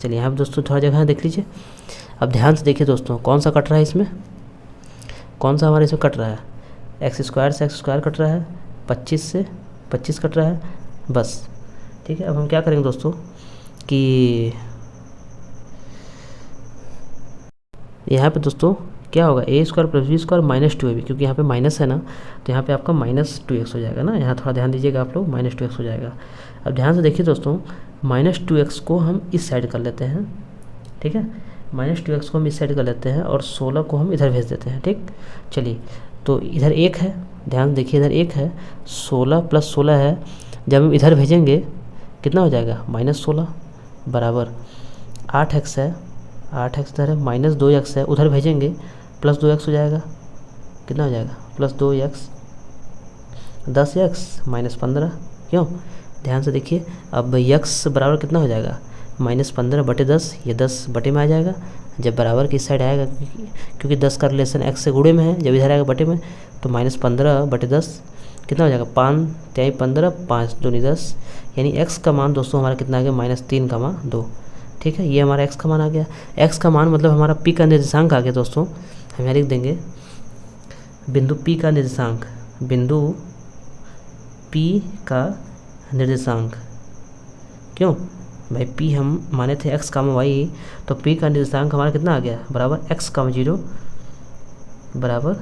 S1: चलिए यहाँ पे दोस्तों थोड़ा जगह देख लीजिए। अब ध्यान से देखिए दोस्तों, कौन सा कट रहा है इसमें, कौन सा हमारे इसमें कट रहा है, एक्स स्क्वायर से एक्स स्क्वायर कट रहा है, 25 से 25 कट रहा है बस। ठीक है, अब हम क्या करेंगे दोस्तों कि यहाँ पे दोस्तों क्या होगा A square plus B square -2ab, क्योंकि यहाँ पे माइनस है ना, तो यहाँ पे आपका -2x हो जाएगा ना, यहाँ थोड़ा ध्यान दीजिएगा आप लोग, -2x हो जाएगा। अब ध्यान से देखिए दोस्तों, -2x को हम इस साइड कर लेते हैं। ठीक है, -2x को हम इस साइड कर लेते हैं और 16 को हम इधर भेज देते हैं। ठीक, चलिए तो इधर 1 है, ध्यान देखिए इधर 1 है, 16 प्लस 16 है, जब हम इधर भेजेंगे कितना हो जाएगा -16 बराबर 8x है, 8x इधर है, -2x है, उधर भेजेंगे प्लस 2x हो जाएगा, कितना हो जाएगा प्लस 2x, 10x -15, क्यों ध्यान से देखिए। अब x बराबर कितना हो जाएगा -15 बटे 10, ये 10 बटे में आ जाएगा, जब बराबर की साइड आएगा क्योंकि 10 का रिलेशन x से गुणे में है, जब इधर आएगा बटे में तो -15 बटे 10 कितना हो जाएगा 5 3 15, 5 दूनी 10, यानी x का मान दोस्तों हमारा कितना आ गया -3,2। ठीक है, ये हमारा x का मान आ गया। x का मान मतलब हमारा p का निर्देशांक आ गया दोस्तों, हम यहाँ लिख देंगे बिंदु p का निर्देशांक, बिंदु p का निर्देशांक, क्यों भाई p हम माने थे x, y, तो p का निर्देशांक हमारा कितना आ गया बराबर x, 0 बराबर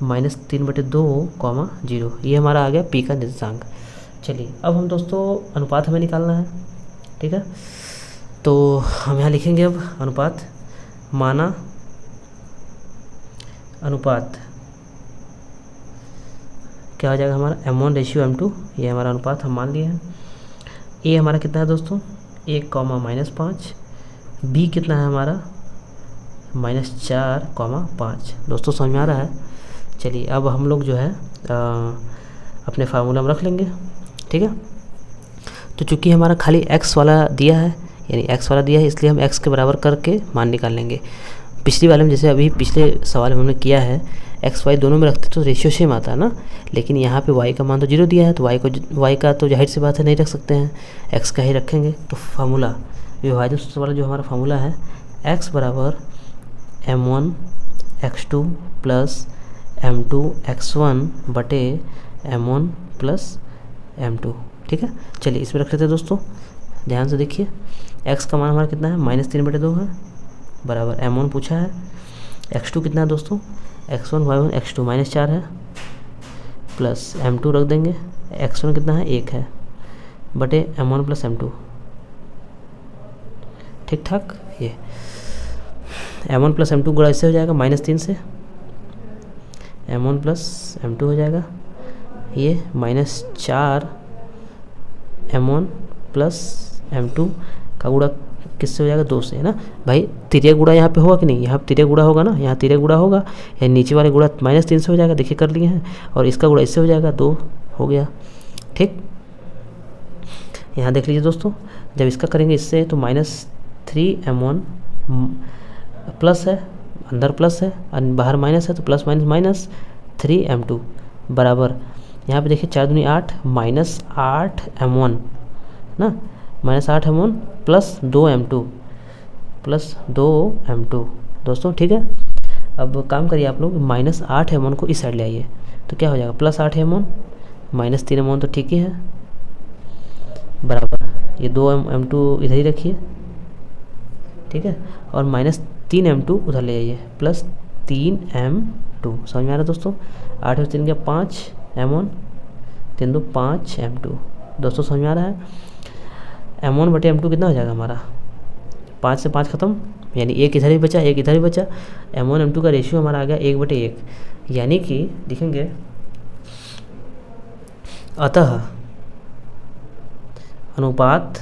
S1: -3/2, 0, ये हमारा आ गया p का निर्देशांक। चलिए अब हम दोस्तों अनुपात हमें निकालना है। ठीक है, तो हम यहाँ लिखेंगे अब अनुपात, माना अनुपात क्या हो जाएगा हमारा m1:m2, ये हमारा अनुपात हम मान लिए हैं। a हमारा कितना है दोस्तों 1, -5, b कितना है हमारा -4, 5। दोस्तों समझ में आ रहा है। चलिए अब हम लोग जो है अपने फार्मूला में रख लेंगे। ठीक है, तो चूँकि हमारा खाली x वाला दिया है, यानी x वाला दिया है, इसलिए हम x के बराबर करके मान निकाल लेंगे। पिछली वाले में जैसे अभी पिछले सवाल में हमने किया है x y दोनों में रखते तो रेशियो सेम आता है ना, लेकिन यहाँ पे y का मान तो 0 दिया है, तो y का तो जाहिर सी बात है नहीं रख सकते हैं, x का ही रखेंगे। तो फार्मूला विभाजन सूत्र वाला जो हमारा फार्मूला है, x बराबर m1 x2 plus m2 x1 बटे m1 प्लस m2। ठीक है, चलिए इसमें रख लेते हैं दोस्तों, ध्यान से देखिए। x का मान हमारा कितना है -3/2 है, बराबर m1 पूछा है, x2 कितना है दोस्तों x1 y1 x2 -4 है, प्लस m2 रख देंगे, x1 कितना है 1 है, बटे m1 प्लस m2। ठीक ठाक, ये m1 प्लस m2 गुणा इससे हो जाएगा -3 से, m1 प्लस m2 हो जाएगा, ये -4 m1 प्लस m2 का गुणा किससे हो जाएगा 2 से, है ना भाई। तिर्यक गुणा यहाँ पे होगा कि नहीं, यहाँ तिर्यक गुणा होगा ना, यहाँ तिर्यक गुणा होगा, या नीचे वाले गुणा -3 से हो जाएगा, देखिए कर लिए हैं, और इसका गुणा इससे हो जाएगा 2 हो गया। ठीक, यहाँ देख लीजिए दोस्तों, जब इसका करेंगे इससे तो -3m1 प्लस है, अंदर प्लस है और बाहर माइनस है, तो प्लस माइनस -3m2 बराबर, यहाँ पे देखिए 4 दूनी 8 -8m1 ना, -8m1 प्लस 2m2 दोस्तों। ठीक है, अब काम करिए आप लोग, -8m1 को इस साइड ले आइए, तो क्या हो जाएगा +8m1 -3m1 तो ठीक ही है, बराबर ये 2m2 इधर ही रखिए। ठीक है, और -3m2 उधर ले आइए, +3m2। समझ में आ रहा है दोस्तों, 8 और 3 क्या 5m1, 3 2 5m2। दोस्तों समझ में आ रहा है, m1 बटे m2 कितना हो जाएगा हमारा, 5 से 5 खत्म, यानी एक इधर ही बचा, एक इधर ही बचा, m1 m2 का रेशियो हमारा आ गया 1/1, यानी कि लिखेंगे अतः अनुपात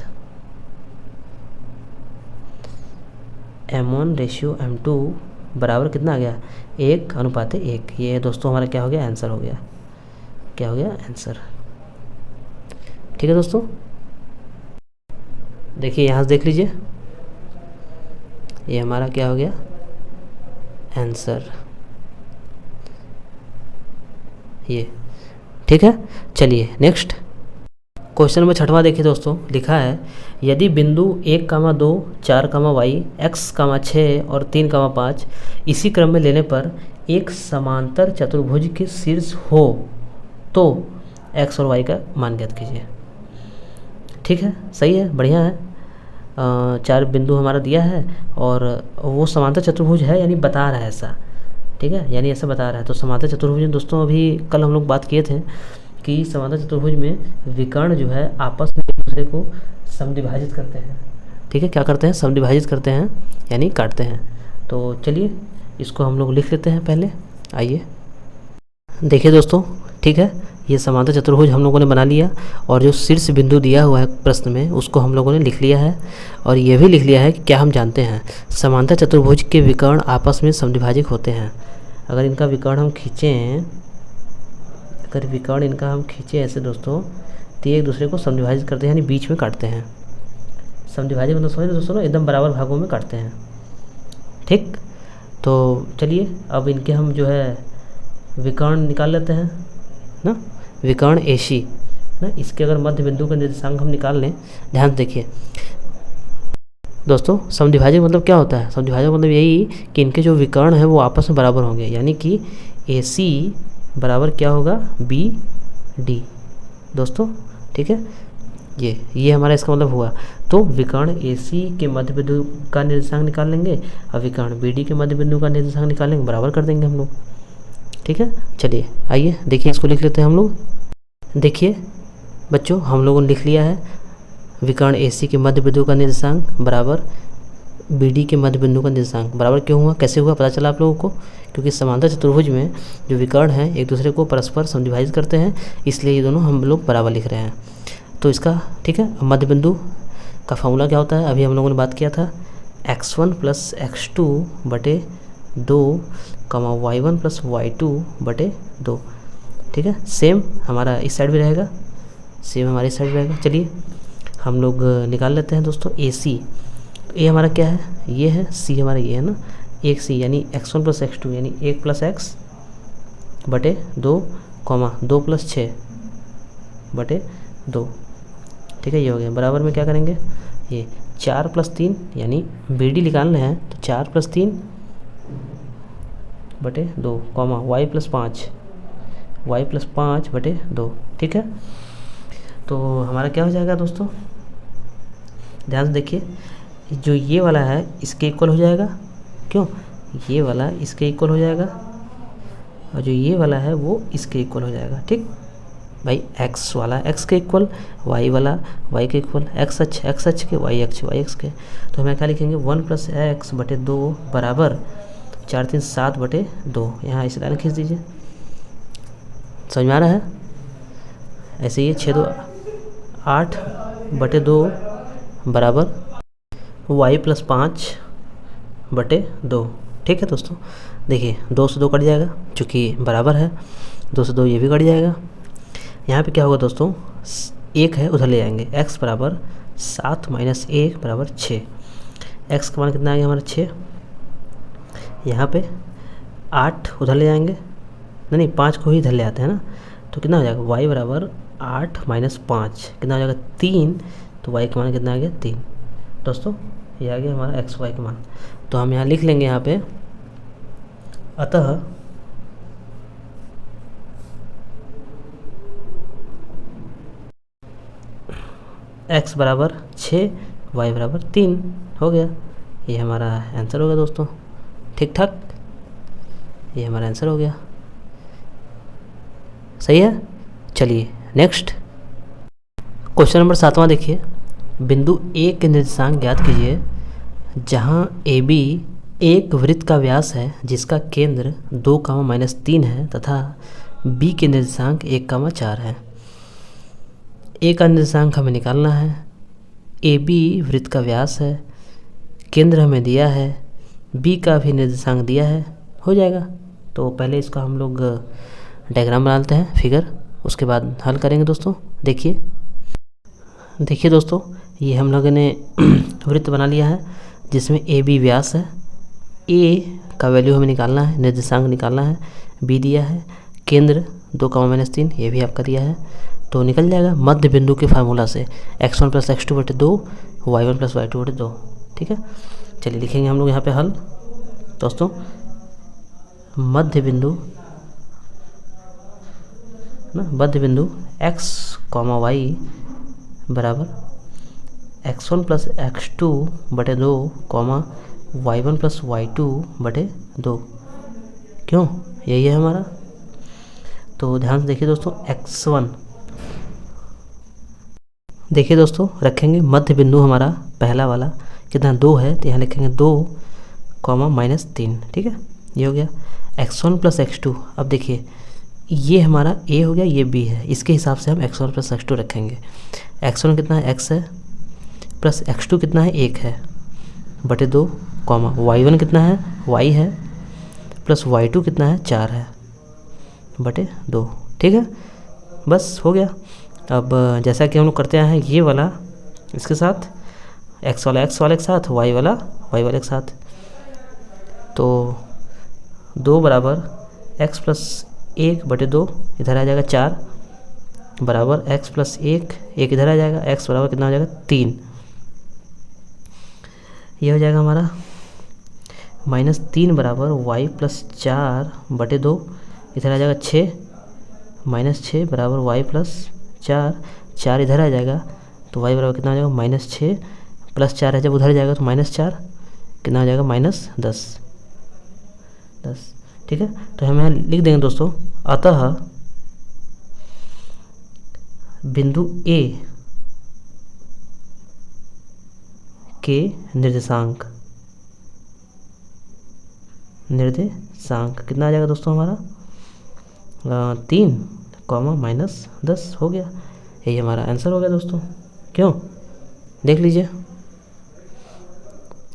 S1: M1:M2 बराबर कितना आ गया, 1:1। ये दोस्तों हमारा क्या हो गया, आंसर हो गया। क्या हो गया, आंसर। ठीक है दोस्तों, देखिए यहाँ से देख लीजिए, ये हमारा क्या हो गया, आंसर ये। ठीक है, चलिए नेक्स्ट क्वेश्चन नंबर 6वां देखिए दोस्तों, लिखा है यदि बिंदु 1,2, 4,y, x, 6 और 3,5 इसी क्रम में लेने पर एक समांतर चतुर्भुज के शीर्ष हो तो x और y का मान ज्ञात कीजिए। ठीक है, सही है, बढ़िया है। 4 बिंदु हमारा दिया है और वो समांतर चतुर्भुज है, यानी बता रहा है ऐसा। ठीक है, यानी ऐसा बता रहा है। तो समांतर चतुर्भुज में दोस्तों अभी कल हम लोग बात किए थे कि समांतर चतुर्भुज में विकर्ण जो है आपस में एक दूसरे को समद्विभाजित करते हैं। ठीक है, क्या करते हैं, समद्विभाजित करते हैं, यानी काटते हैं। तो चलिए इसको हम लोग लिख लेते हैं पहले। आइए देखिए दोस्तों, ठीक है, ये समांतर चतुर्भुज हम लोगों ने बना लिया और जो शीर्ष बिंदु दिया हुआ है प्रश्न में उसको हम लोगों ने लिख लिया है। और ये भी लिख लिया है कि क्या हम जानते हैं समांतर चतुर्भुज के विकर्ण आपस में समद्विभाजित होते हैं। अगर इनका विकर्ण हम खींचें, अगर विकर्ण इनका हम खींचें ऐसे दोस्तों, तो ये एक दूसरे को समद्विभाजित करते हैं, यानी बीच में काटते हैं। समद्विभाजित मतलब समझ दोस्तों ना, एकदम बराबर भागों में काटते हैं। ठीक, तो चलिए अब इनके हम जो है विकर्ण निकाल लेते हैं ना। विकर्ण AC ना, इसके अगर मध्य बिंदु का निर्देशांक हम निकाल लें, ध्यान से देखिए दोस्तों, समद्विभाजक मतलब क्या होता है, समद्विभाजक मतलब यही कि इनके जो विकर्ण है वो आपस में बराबर होंगे, यानी कि AC बराबर क्या होगा, BD दोस्तों। ठीक है, ये हमारा इसका मतलब हुआ। तो विकर्ण AC के मध्य बिंदु का निर्देशांक निकाल लेंगे और विकर्ण BD के मध्य बिंदु का निर्देशांक निकालेंगे, बराबर कर देंगे हम लोग। ठीक है, चलिए आइए देखिए, इसको लिख लेते हैं हम लोग। देखिए बच्चों, हम लोगों ने लिख लिया है विकर्ण AC के मध्य बिंदु का निर्देशांक बराबर BD के मध्य बिंदु का निर्देशांक। बराबर क्यों हुआ, कैसे हुआ, पता चला आप लोगों को, क्योंकि समांतर चतुर्भुज में जो विकर्ण हैं एक दूसरे को परस्पर समद्विभाजित करते हैं, इसलिए ये दोनों हम लोग बराबर लिख रहे हैं। तो इसका ठीक है, मध्य बिंदु का फॉर्मूला क्या होता है, अभी हम लोगों ने बात किया था, x1 + x2 बटे 2, y1 + y2 बटे 2। ठीक है, सेम हमारा इस साइड भी रहेगा, सेम हमारे इस साइड रहेगा। चलिए हम लोग निकाल लेते हैं दोस्तों AC। A हमारा क्या है, ये है, C हमारा ये है ना, 1C यानी x1 + x2 यानी 1 + x बटे 2, 2 + 6 बटे 2। ठीक है, ये हो गया। बराबर में क्या करेंगे, ये 4 + 3 यानी BD निकालना है, तो 4 + 3 बटे 2, y + 5 बटे 2। ठीक है, तो हमारा क्या हो जाएगा दोस्तों, ध्यान से देखिए, जो ये वाला है इसके इक्वल हो जाएगा, क्यों, ये वाला इसके इक्वल हो जाएगा और जो ये वाला है वो इसके इक्वल हो जाएगा। ठीक भाई, x वाला x के इक्वल, y वाला y के इक्वल, x अक्ष के, y अक्ष के। तो हमें क्या लिखेंगे, 1 + x बटे 2 बराबर 4 3 7 बटे 2। यहाँ इस लाइन खींच दीजिए, समझ में आ रहा है। ऐसे ही 6 2 8 बटे 2 बराबर y + 5 बटे 2। ठीक है दोस्तों, देखिए 2 से 2 कट जाएगा, चूँकि बराबर है, 2 से 2 ये भी कट जाएगा। यहाँ पे क्या होगा दोस्तों, 1 है उधर ले जाएंगे, x बराबर 7 - 1 बराबर 6। x का मान कितना आ गया हमारा 6। यहाँ पे 8 उधर ले जाएंगे, नहीं 5 को ही इधर ले आते हैं ना, तो कितना हो जाएगा, y बराबर 8 - 5 कितना हो जाएगा 3। तो y का मान कितना आ गया 3 दोस्तों, ये आ गया हमारा x y का मान। तो हम यहाँ लिख लेंगे यहाँ पे, अतः x बराबर 6 y बराबर 3 हो गया। ये हमारा आंसर हो गया दोस्तों, ठीक ठाक, ये हमारा आंसर हो गया, सही है। चलिए नेक्स्ट क्वेश्चन नंबर 7वां देखिए, बिंदु A के निर्देशांक ज्ञात कीजिए जहां AB एक वृत्त का व्यास है जिसका केंद्र 2, -3 है तथा B के निर्देशांक 1, 4 है। A का निर्देशांक हमें निकालना है ए बी वृत्त का व्यास है, केंद्र हमें दिया है, बी का भी निर्देशांक दिया है, हो जाएगा। तो पहले इसका हम लोग डायग्राम बनाते हैं, फिगर, उसके बाद हल करेंगे दोस्तों। देखिए दोस्तों, ये हम लोगों ने वृत्त बना लिया है जिसमें ए बी व्यास है, ए का वैल्यू हमें निकालना है, निर्देशांक निकालना है, बी दिया है, केंद्र 2, -3 ये भी आपका दिया है, तो निकल जाएगा मध्य बिंदु के फार्मूला से x1 + x2 / 2, y1 + y2 / 2। ठीक है, चलिए लिखेंगे हम लोग यहाँ पे हल। दोस्तों, मध्य बिंदु x, y बराबर x1 + x2 / 2, y1 + y2 / 2। क्यों, यही है हमारा। तो ध्यान से देखिए दोस्तों, x1, देखिए दोस्तों, रखेंगे मध्य बिंदु हमारा पहला वाला कितना 2 है, तो यहाँ लिखेंगे 2, -3। ठीक है, ये हो गया x1 + x2। अब देखिए, ये हमारा a हो गया, ये b है, इसके हिसाब से हम x1 + x2 रखेंगे। x1 कितना है, x है, प्लस x2 कितना है, 1 है, बटे 2, y1 कितना है, y है, प्लस y2 कितना है, 4 है, बटे 2। ठीक है, बस हो गया। अब जैसा कि हम लोग करते हैं, ये वाला इसके साथ, x वाला के साथ, y वाला के साथ, तो 2 बराबर x + 1 बटे 2 इधर आ जाएगा 4, बराबर x + 1 इधर आ जाएगा, x बराबर कितना हो जाएगा, 3। ये हो जाएगा हमारा -3 बराबर y + 4 बटे 2 इधर आ जाएगा 6, -6 बराबर y + 4 इधर आ जाएगा, तो y बराबर कितना हो जाएगा, -6 + 4 है, जब उधर जाएगा तो -4 कितना हो जाएगा, -10। ठीक है, तो हम यहाँ लिख देंगे दोस्तों, अतः बिंदु A के निर्देशांक कितना आ जाएगा दोस्तों हमारा, 3, -10 हो गया। यही हमारा आंसर हो गया दोस्तों। क्यों, देख लीजिए,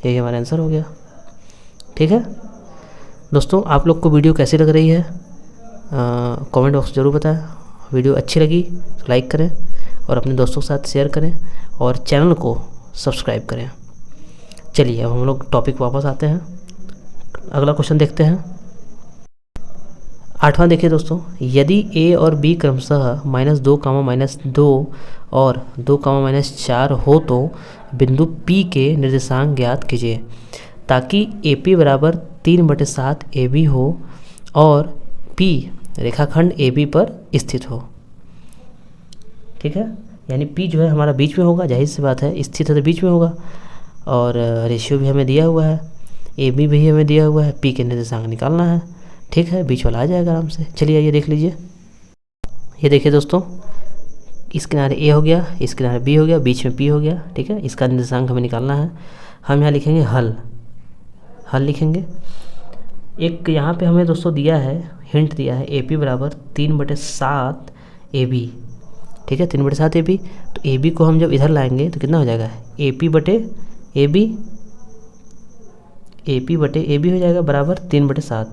S1: यही हमारा आंसर हो गया। ठीक है दोस्तों, आप लोग को वीडियो कैसी लग रही है कमेंट बॉक्स ज़रूर बताएं। वीडियो अच्छी लगी तो लाइक करें और अपने दोस्तों के साथ शेयर करें और चैनल को सब्सक्राइब करें। चलिए अब हम लोग टॉपिक वापस आते हैं, अगला क्वेश्चन देखते हैं। 8वां देखिए दोस्तों, यदि a और b क्रमशः -2, -2 और 2, -4 हो तो बिंदु P के निर्देशांक ज्ञात कीजिए ताकि AP बराबर 3/7 AB हो और P रेखाखंड AB पर स्थित हो। ठीक है, यानी P जो है हमारा बीच में होगा, जाहिर सी बात है, स्थित है तो बीच में होगा, और रेशियो भी हमें दिया हुआ है, AB भी हमें दिया हुआ है, P के निर्देशांक निकालना है। ठीक है, बीच वाला आ जाएगा आराम से। चलिए आइए देख लीजिए, ये देखिए दोस्तों, इस किनारे A हो गया, इस किनारे B हो गया, बीच में P हो गया। ठीक है, इसका निर्देशांक हमें निकालना है। हम यहाँ लिखेंगे हल लिखेंगे। एक यहाँ पे हमें दोस्तों दिया है, हिंट दिया है, AP बराबर 3/7 AB। ठीक है, 3/7 AB, तो AB को हम जब इधर लाएंगे तो कितना हो जाएगा, AP बटे AB हो जाएगा बराबर 3/7।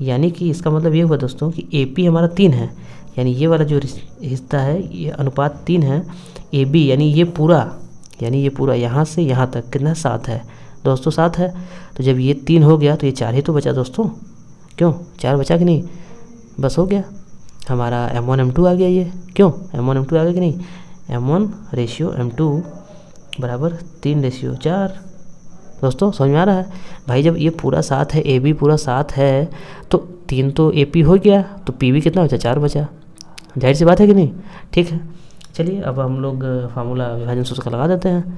S1: यानी कि इसका मतलब ये हुआ दोस्तों कि AP हमारा 3 है, यानी ये वाला जो हिस्सा है ये अनुपात 3 है। AB यानी ये पूरा यहाँ से यहाँ तक कितना 7 है दोस्तों, 7 है। तो जब ये 3 हो गया तो ये 4 ही तो बचा दोस्तों। क्यों, 4 बचा कि नहीं, बस हो गया हमारा M1 M2 आ गया। ये क्यों, M1 M2 आ गया कि नहीं, M1 रेशियो M2 बराबर 3/4। दोस्तों समझ में आ रहा है भाई, जब ये पूरा 7 है, AB पूरा 7 है, तो 3 तो AP हो गया, तो PB कितना बचा, 4 बचा, जाहिर सी बात है कि नहीं। ठीक है, चलिए अब हम लोग फार्मूला विभाजन सूत्र का लगा देते हैं।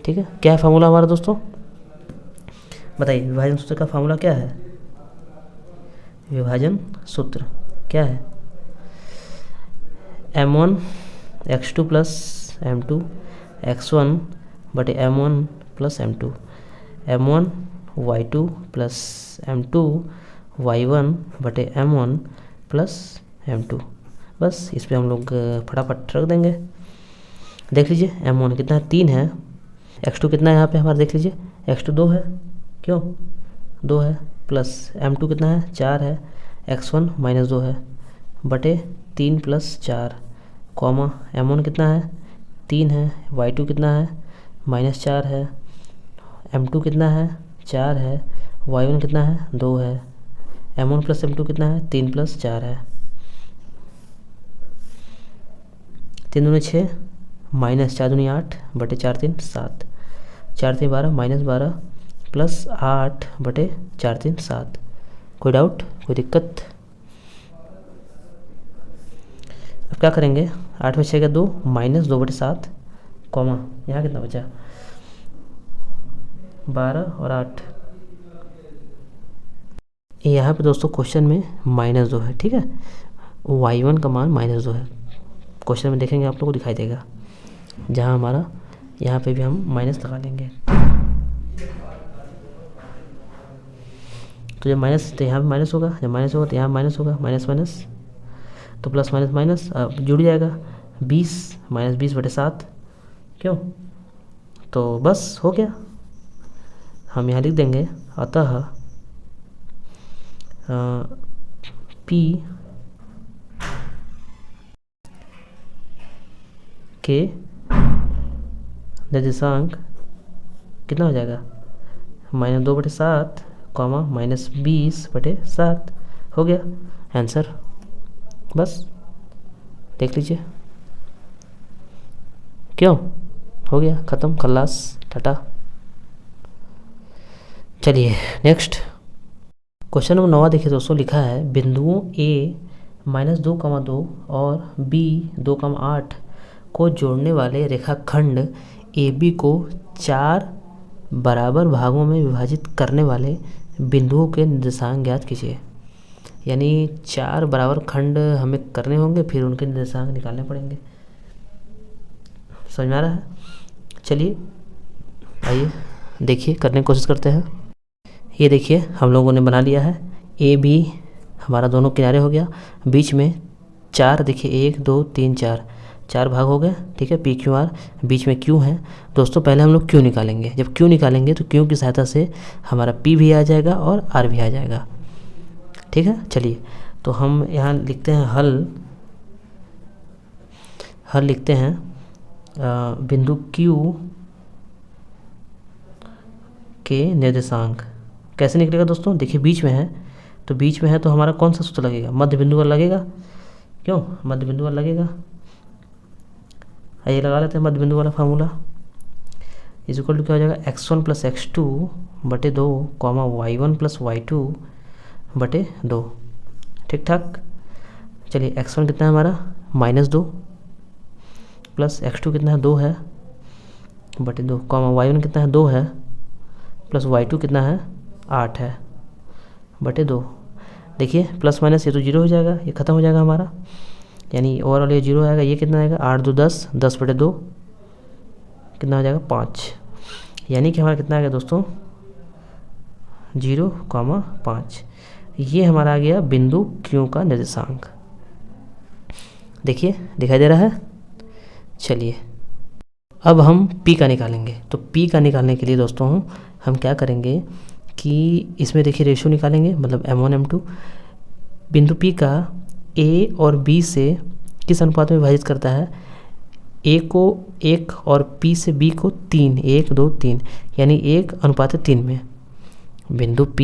S1: ठीक है, क्या है फार्मूला हमारा दोस्तों, बताइए, विभाजन सूत्र का फार्मूला क्या है, विभाजन सूत्र क्या है, M1 x2 + M2 x1 बटे M1 + M2, M1 y2 + M2 y1 बटे M1 + M2। बस इस पर हम लोग फटाफट रख देंगे। देख लीजिए m1 कितना है 3 है, x2 कितना है यहाँ पे हमारा देख लीजिए, x2 2 है, क्यों 2 है, प्लस m2 कितना है 4 है, x1 -2 है बटे 3 + 4 कॉमा m1 कितना है 3 है, y2 कितना है -4 है, m2 कितना है 4 है, y1 कितना है 2 है, m1 + m2 कितना है 3 + 4 है, 3 दूनी 6 -4 दूनी 8 बटे 4 3 7, 4 3 12 -12 प्लस 8 बटे 4 3 7। कोई डाउट, कोई दिक्कत? अब क्या करेंगे, 8 में 6 का 2 -2 बटे 7 कॉमा यहाँ कितना बचा 12 और 8। यहाँ पे दोस्तों क्वेश्चन में -2 है, ठीक है, y1 का मान -2 है, क्वेश्चन में देखेंगे आप लोग को दिखाई देगा, जहाँ हमारा यहाँ पे भी हम माइनस लगा लेंगे। तो जब माइनस तो यहाँ पे माइनस होगा, जब माइनस होगा तो यहाँ माइनस होगा, माइनस माइनस तो प्लस माइनस माइनस जुड़ जाएगा, 20 -20 बटे 7, क्यों, तो बस हो गया। हम यहाँ लिख देंगे अतः P के निर्देशांक कितना हो जाएगा -2 बटे 7 कॉमा -20 बटे 7 हो गया आंसर। बस देख लीजिए, क्यों हो गया, ख़त्म, खल्लास, टाटा। चलिए नेक्स्ट क्वेश्चन नंबर 9 देखिए दोस्तों, लिखा है बिंदुओं A -2,2 और B 2,8 को जोड़ने वाले रेखाखंड AB को 4 बराबर भागों में विभाजित करने वाले बिंदुओं के निर्देशांक ज्ञात कीजिए। यानी 4 बराबर खंड हमें करने होंगे, फिर उनके निर्देशांक निकालने पड़ेंगे। समझ में आ रहा है? चलिए आइए देखिए, करने की कोशिश करते हैं। ये देखिए हम लोगों ने बना लिया है, ए बी हमारा दोनों किनारे हो गया, बीच में 4 देखिए 1 2 3 4 भाग हो गए, ठीक है, पी क्यू आर, बीच में क्यू है। दोस्तों पहले हम लोग क्यू निकालेंगे, जब क्यू निकालेंगे तो क्यू की सहायता से हमारा पी भी आ जाएगा और आर भी आ जाएगा, ठीक है। चलिए तो हम यहाँ लिखते हैं हल लिखते हैं बिंदु क्यू के निर्देशांक कैसे निकलेगा दोस्तों, देखिए बीच में है, तो बीच में है तो हमारा कौन सा सूत्र लगेगा, मध्य बिंदु वाला लगेगा, क्यों मध्य बिंदु वाला लगेगा। आइए लगा लेते हैं मध्य बिंदु वाला फार्मूला, इज इक्वल टू क्या हो जाएगा x1 + x2 बटे 2 कॉमा y1 + y2 बटे 2, ठीक ठाक। चलिए x1 कितना है हमारा -2 प्लस x2 कितना है 2 है बटे 2 कॉमा y1 कितना है 2 है प्लस y2 कितना है 8 है बटे 2। देखिए प्लस माइनस ये तो 0 हो जाएगा, ये ख़त्म हो जाएगा हमारा, यानी ओवरऑल ये 0 आएगा, ये कितना आएगा 8 2 10, 10 बटे 2 कितना हो जाएगा 5, यानी कि हमारा कितना आ गया दोस्तों 0,5। ये हमारा आ गया बिंदु क्यू का निर्देशांक, देखिए दिखाई दे रहा है। चलिए अब हम P का निकालेंगे, तो P का निकालने के लिए दोस्तों हम क्या करेंगे कि इसमें देखिए रेशियो निकालेंगे, मतलब m1 m2, बिंदु P का A और B से किस अनुपात में विभाजित करता है, A को 1 और P से B को 3, 1 2 3, यानी 1:3 में बिंदु P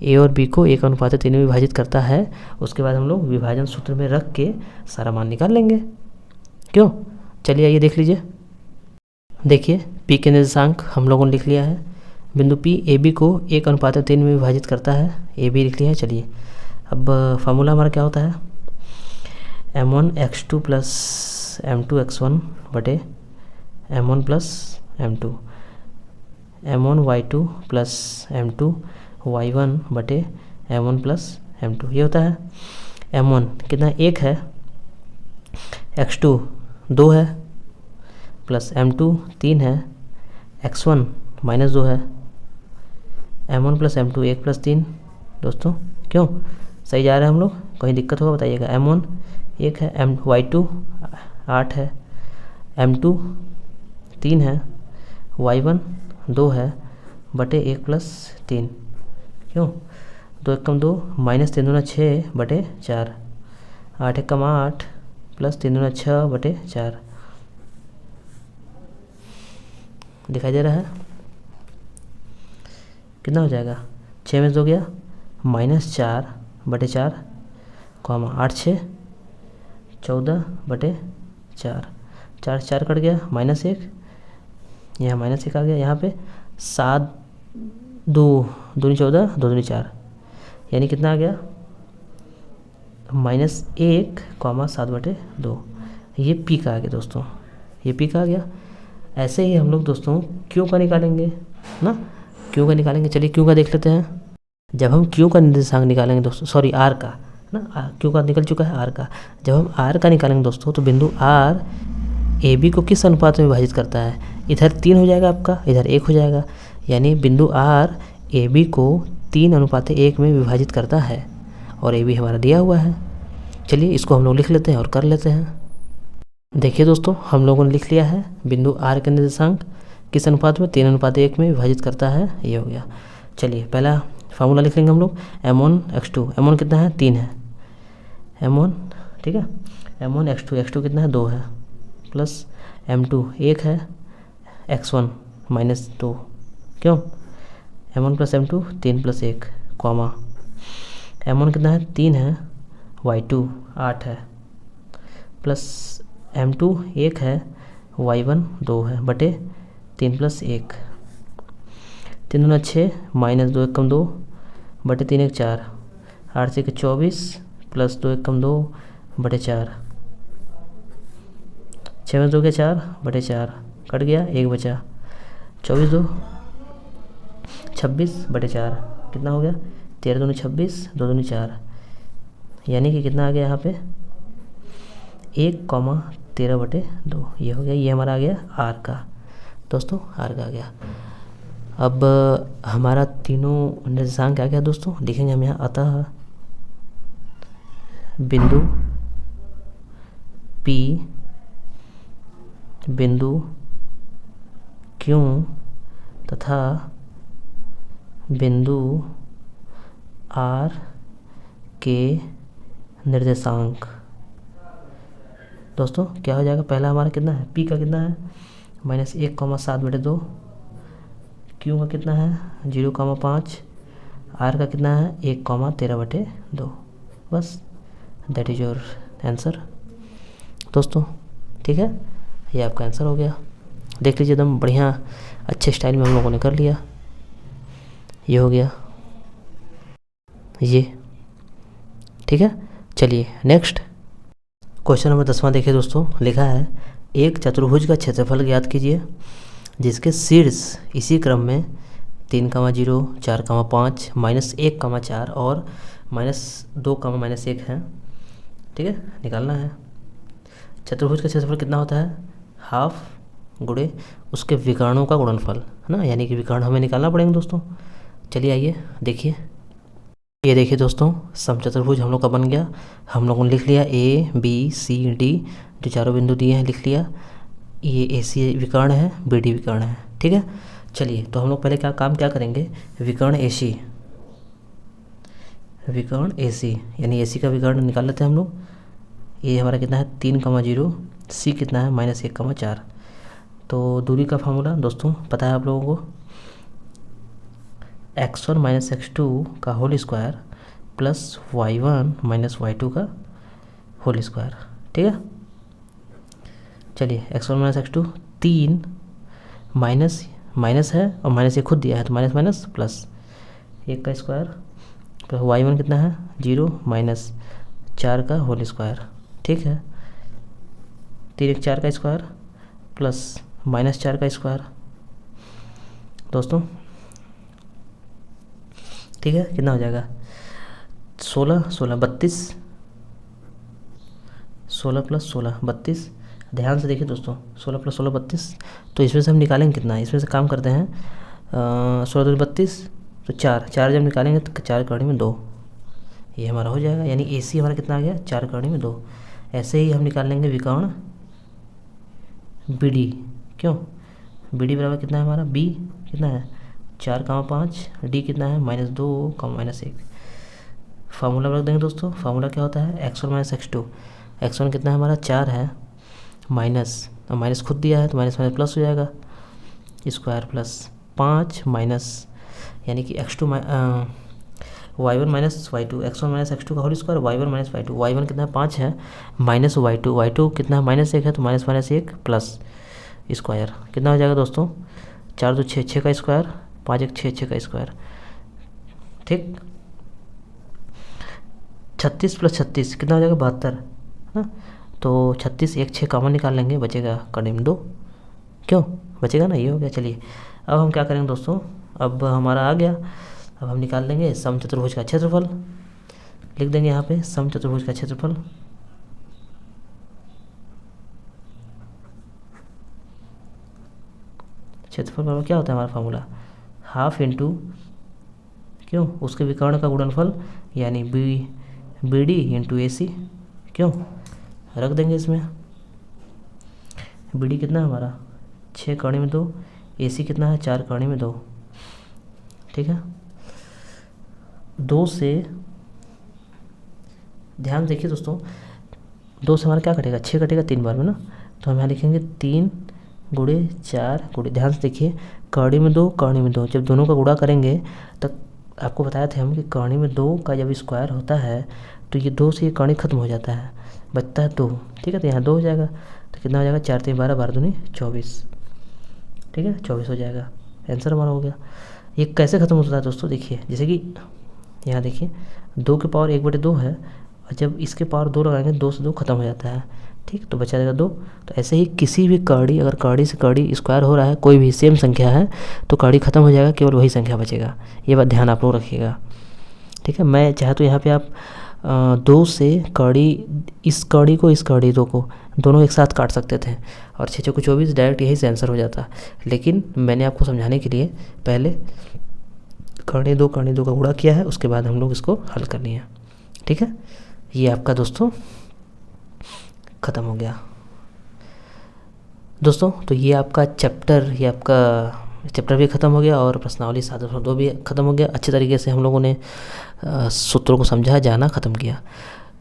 S1: A और B को 1:3 में विभाजित करता है। उसके बाद हम लोग विभाजन सूत्र में रख के सारा मान निकाल लेंगे, क्यों। चलिए आइए देख लीजिए, देखिए P के निर्देशांक हम लोगों ने लिख लिया है, बिंदु P AB को 1:3 में विभाजित करता है, AB लिख लिया है। चलिए अब फार्मूला हमारा क्या होता है, m1 x2 plus m2 x1 बटे m1 plus m2, m1 y2 plus m2 y1 बटे m1 प्लस m2, ये होता है। m1 कितना 1 है, x2 2 है प्लस m2 3 है, x1 -2 है, m1 प्लस m2 1 प्लस 3 दोस्तों, क्यों सही जा रहे हैं हम लोग, कहीं दिक्कत होगा बताइएगा। m1 1 है, y2 8 है, M2 3 है, Y1 2 है बटे 1+3, क्यों 2 एकम 2 -3 दूना 6 बटे 4, 8 एकम 8 +3 दूना 6 बटे 4। दिखाई दे रहा है? कितना हो जाएगा? 6 में 2 गया -4 बटे 4, 8 6 14 बटे 4, 4 4 कट गया, -1, यहाँ -1 आ गया, यहाँ पे 7 2 दूनी 14 2 दूनी 4, यानी कितना आ गया? -1, 7 बटे 2। ये पी का आ गया दोस्तों, ये पी का आ गया। ऐसे ही हम लोग दोस्तों क्यू का निकालेंगे ना, क्यू का निकालेंगे। चलिए क्यू का देख लेते हैं। जब हम क्यू का निर्देशांक निकालेंगे दोस्तों, सॉरी आर का ना, क्यू का निकल चुका है आर का। जब हम आर का निकालेंगे दोस्तों, तो बिंदु आर ए बी को किस अनुपात में विभाजित करता है? इधर 3 हो जाएगा आपका, इधर 1 हो जाएगा, यानी बिंदु आर ए बी को 3:1 में विभाजित करता है, और ए बी हमारा दिया हुआ है। चलिए इसको हम लोग लिख लेते हैं और कर लेते हैं। देखिए दोस्तों, हम लोगों ने लिख लिया है बिंदु आर के निर्देशांक किस अनुपात में? 3:1 में विभाजित करता है, ये हो गया। चलिए पहला फार्मूला लिख लेंगे हम लोग, M1x2। M1 कितना है? 3 है, M1 ठीक है, M1 x2 कितना है? 2 है, प्लस M2 1 है, x1 -2, क्यों M1 + M2 3 + 1, कॉमा M1 कितना है? 3 है, Y2 8 है, प्लस M2 1 है, Y1 2 है बटे 3 + 1, 3 दूना 6 -2 एकम 2 बटे 3 1 4, 8 से 24 प्लस 2 एकम 2 बटे 4, 6 में 2 के 4 बटे 4 कट गया, 1 बचा, 24 2 26 बटे 4, कितना हो गया? 13 दूनी 26 2 दूनी 4, यानी कि कितना आ गया यहाँ पे? 1,13 बटे 2, ये हो गया। ये हमारा आ गया आर का दोस्तों, आर का आ गया। अब हमारा तीनों निर्देशांक क्या गया दोस्तों, लिखेंगे हम यहाँ। अतः बिंदु P, बिंदु Q तथा बिंदु R के निर्देशांक दोस्तों क्या हो जाएगा? पहला हमारा कितना है? P का कितना है? -1,7 बटे 2, Q का कितना है? 0,5, R का कितना है? 1,13 बटे 2। बस दैट इज योर आंसर दोस्तों, ठीक है, ये आपका आंसर हो गया। देख लीजिए एकदम बढ़िया अच्छे स्टाइल में हम लोगों ने कर लिया, ये हो गया ये, ठीक है। चलिए नेक्स्ट क्वेश्चन नंबर 10वां देखिए दोस्तों, लिखा है एक चतुर्भुज का क्षेत्रफल ज्ञात कीजिए जिसके शीर्ष इसी क्रम में 3,0, 4,5, -1,4 और -2, -1 है, ठीक है, निकालना है। चतुर्भुज का क्षेत्रफल कितना होता है? हाफ गुणे उसके विकर्णों का गुणनफल, है ना, यानी कि विकर्ण हमें निकालना पड़ेंगे दोस्तों। चलिए आइए देखिए, ये देखिए दोस्तों समचतुर्भुज हम लोग का बन गया। हम लोगों ने लिख लिया A B C D, जो चारों बिंदु दिए हैं लिख लिया। ये AC विकर्ण है, BD विकर्ण है, ठीक है। चलिए तो हम लोग पहले क्या करेंगे, विकर्ण AC यानी AC का विकर्ण निकाल लेते हैं हम लोग। ये हमारा कितना है? 3,0, C कितना है? -1,4। तो दूरी का फार्मूला दोस्तों पता है आप लोगों को, x1 - x2 का whole square plus y1 - y2 का होल स्क्वायर, ठीक है। चलिए x1 - x2 3 माइनस है और माइनस ये खुद दिया है तो माइनस माइनस प्लस 1 का स्क्वायर प्लस y1 कितना है? 0 -4 का होल स्क्वायर, ठीक है। 3 1 4 का स्क्वायर प्लस -4 का स्क्वायर दोस्तों, ठीक है। कितना हो जाएगा? 16 16 32, 16 + 16 32। ध्यान से देखिए दोस्तों, 16 + 16 32। तो इसमें से हम निकालेंगे कितना? इसमें से काम करते हैं 16 × 32, तो 4 जब निकालेंगे तो 4 × 2 ये हमारा हो जाएगा, यानी AC हमारा कितना आ गया? 4 × 2। ऐसे ही हम निकाल लेंगे विकर्ण बी डी, क्यों बी डी बराबर कितना है हमारा, बी कितना है 4, 5, डी कितना है -2, -1। फार्मूला रख देंगे दोस्तों। फार्मूला क्या होता है, x1 - x2। x1 कितना है हमारा 4 है, माइनस, और माइनस खुद दिया है तो माइनस माइनस प्लस हो जाएगा, स्क्वायर प्लस 5 माइनस, यानी कि x2 y1 - y2, x1 - x2 का whole square, y1 - y2। y1 कितना है 5 है, माइनस y2 कितना है -1 है तो -1 प्लस स्क्वायर कितना हो जाएगा दोस्तों, 4 2 6, 6 का स्क्वायर, 5 1 6, 6 का स्क्वायर, ठीक। 36 + 36 कितना हो जाएगा 72, है ना। तो 36 1 6 कॉमन निकाल लेंगे, बचेगा कड़ी में 2, क्यों बचेगा ना, ये हो गया। चलिए अब हम क्या करेंगे दोस्तों, अब हमारा आ गया, अब हम निकाल लेंगे समचतुर्भुज का क्षेत्रफल। लिख देंगे यहाँ पे समचतुर्भुज का क्षेत्रफल। क्षेत्रफल बराबर क्या होता है हमारा फार्मूला, हाफ इंटू, क्यों उसके विकर्ण का गुणनफल, यानी बी डी इंटू ए सी, क्यों रख देंगे इसमें। बी डी कितना है हमारा 6 कड़ी में 2, ए सी कितना है 4 कड़ी में 2, ठीक है। 2 से ध्यान देखिए दोस्तों, 2 से हमारा क्या कटेगा 6 कटेगा 3 बार में ना, तो हम यहाँ लिखेंगे 3 गुणे 4 गुणे, ध्यान से देखिए कड़ी में 2 कड़ी में 2, जब दोनों का गुणा करेंगे तो आपको बताया था हम कि कड़ी में 2 का जब स्क्वायर होता है तो ये 2 से ये कड़ी खत्म हो जाता है, बचता है 2, ठीक है। तो यहाँ 2 हो जाएगा, तो कितना हो जाएगा 4 3 12, 12 दूनी 24, ठीक है 24 हो जाएगा, आंसर हमारा हो गया। ये कैसे ख़त्म होता है दोस्तों, देखिए जैसे कि यहाँ देखिए 2 की पावर 1/2 है, और जब इसके पावर 2 लगाएंगे 2 से 2 खत्म हो जाता है, ठीक, तो बचा जाएगा 2। तो ऐसे ही किसी भी कड़ी, अगर कड़ी से कड़ी स्क्वायर हो रहा है, कोई भी सेम संख्या है तो कड़ी खत्म हो जाएगा, केवल वही संख्या बचेगा। ये बात ध्यान आप लोग रखिएगा, ठीक है। मैं चाहे तो यहाँ पे आप 2 से कड़ी, इस कड़ी को इस कड़ी 2 को दोनों एक साथ काट सकते थे और 6 चौके 24 डायरेक्ट यही से आंसर हो जाता, लेकिन मैंने आपको समझाने के लिए पहले कड़ी 2 का गुणा किया है, उसके बाद हम लोग इसको हल करनी है, ठीक है। ये आपका दोस्तों ख़त्म हो गया दोस्तों। तो ये आपका चैप्टर भी ख़त्म हो गया और प्रश्नावली 7.2 भी ख़त्म हो गया। अच्छे तरीके से हम लोगों ने सूत्रों को समझा, जाना, ख़त्म किया।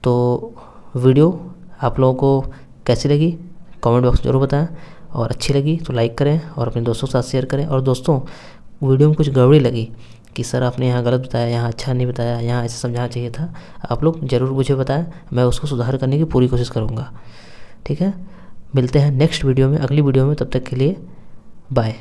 S1: तो वीडियो आप लोगों को कैसी लगी कमेंट बॉक्स में ज़रूर बताएं, और अच्छी लगी तो लाइक करें और अपने दोस्तों के साथ शेयर करें। और दोस्तों वीडियो में कुछ गड़बड़ी लगी कि सर आपने यहाँ गलत बताया, यहाँ अच्छा नहीं बताया, यहाँ ऐसे समझाना चाहिए था, आप लोग ज़रूर मुझे बताएं, मैं उसको सुधार करने की पूरी कोशिश करूँगा, ठीक है। मिलते हैं नेक्स्ट वीडियो में, अगली वीडियो में, तब तक के लिए बाय।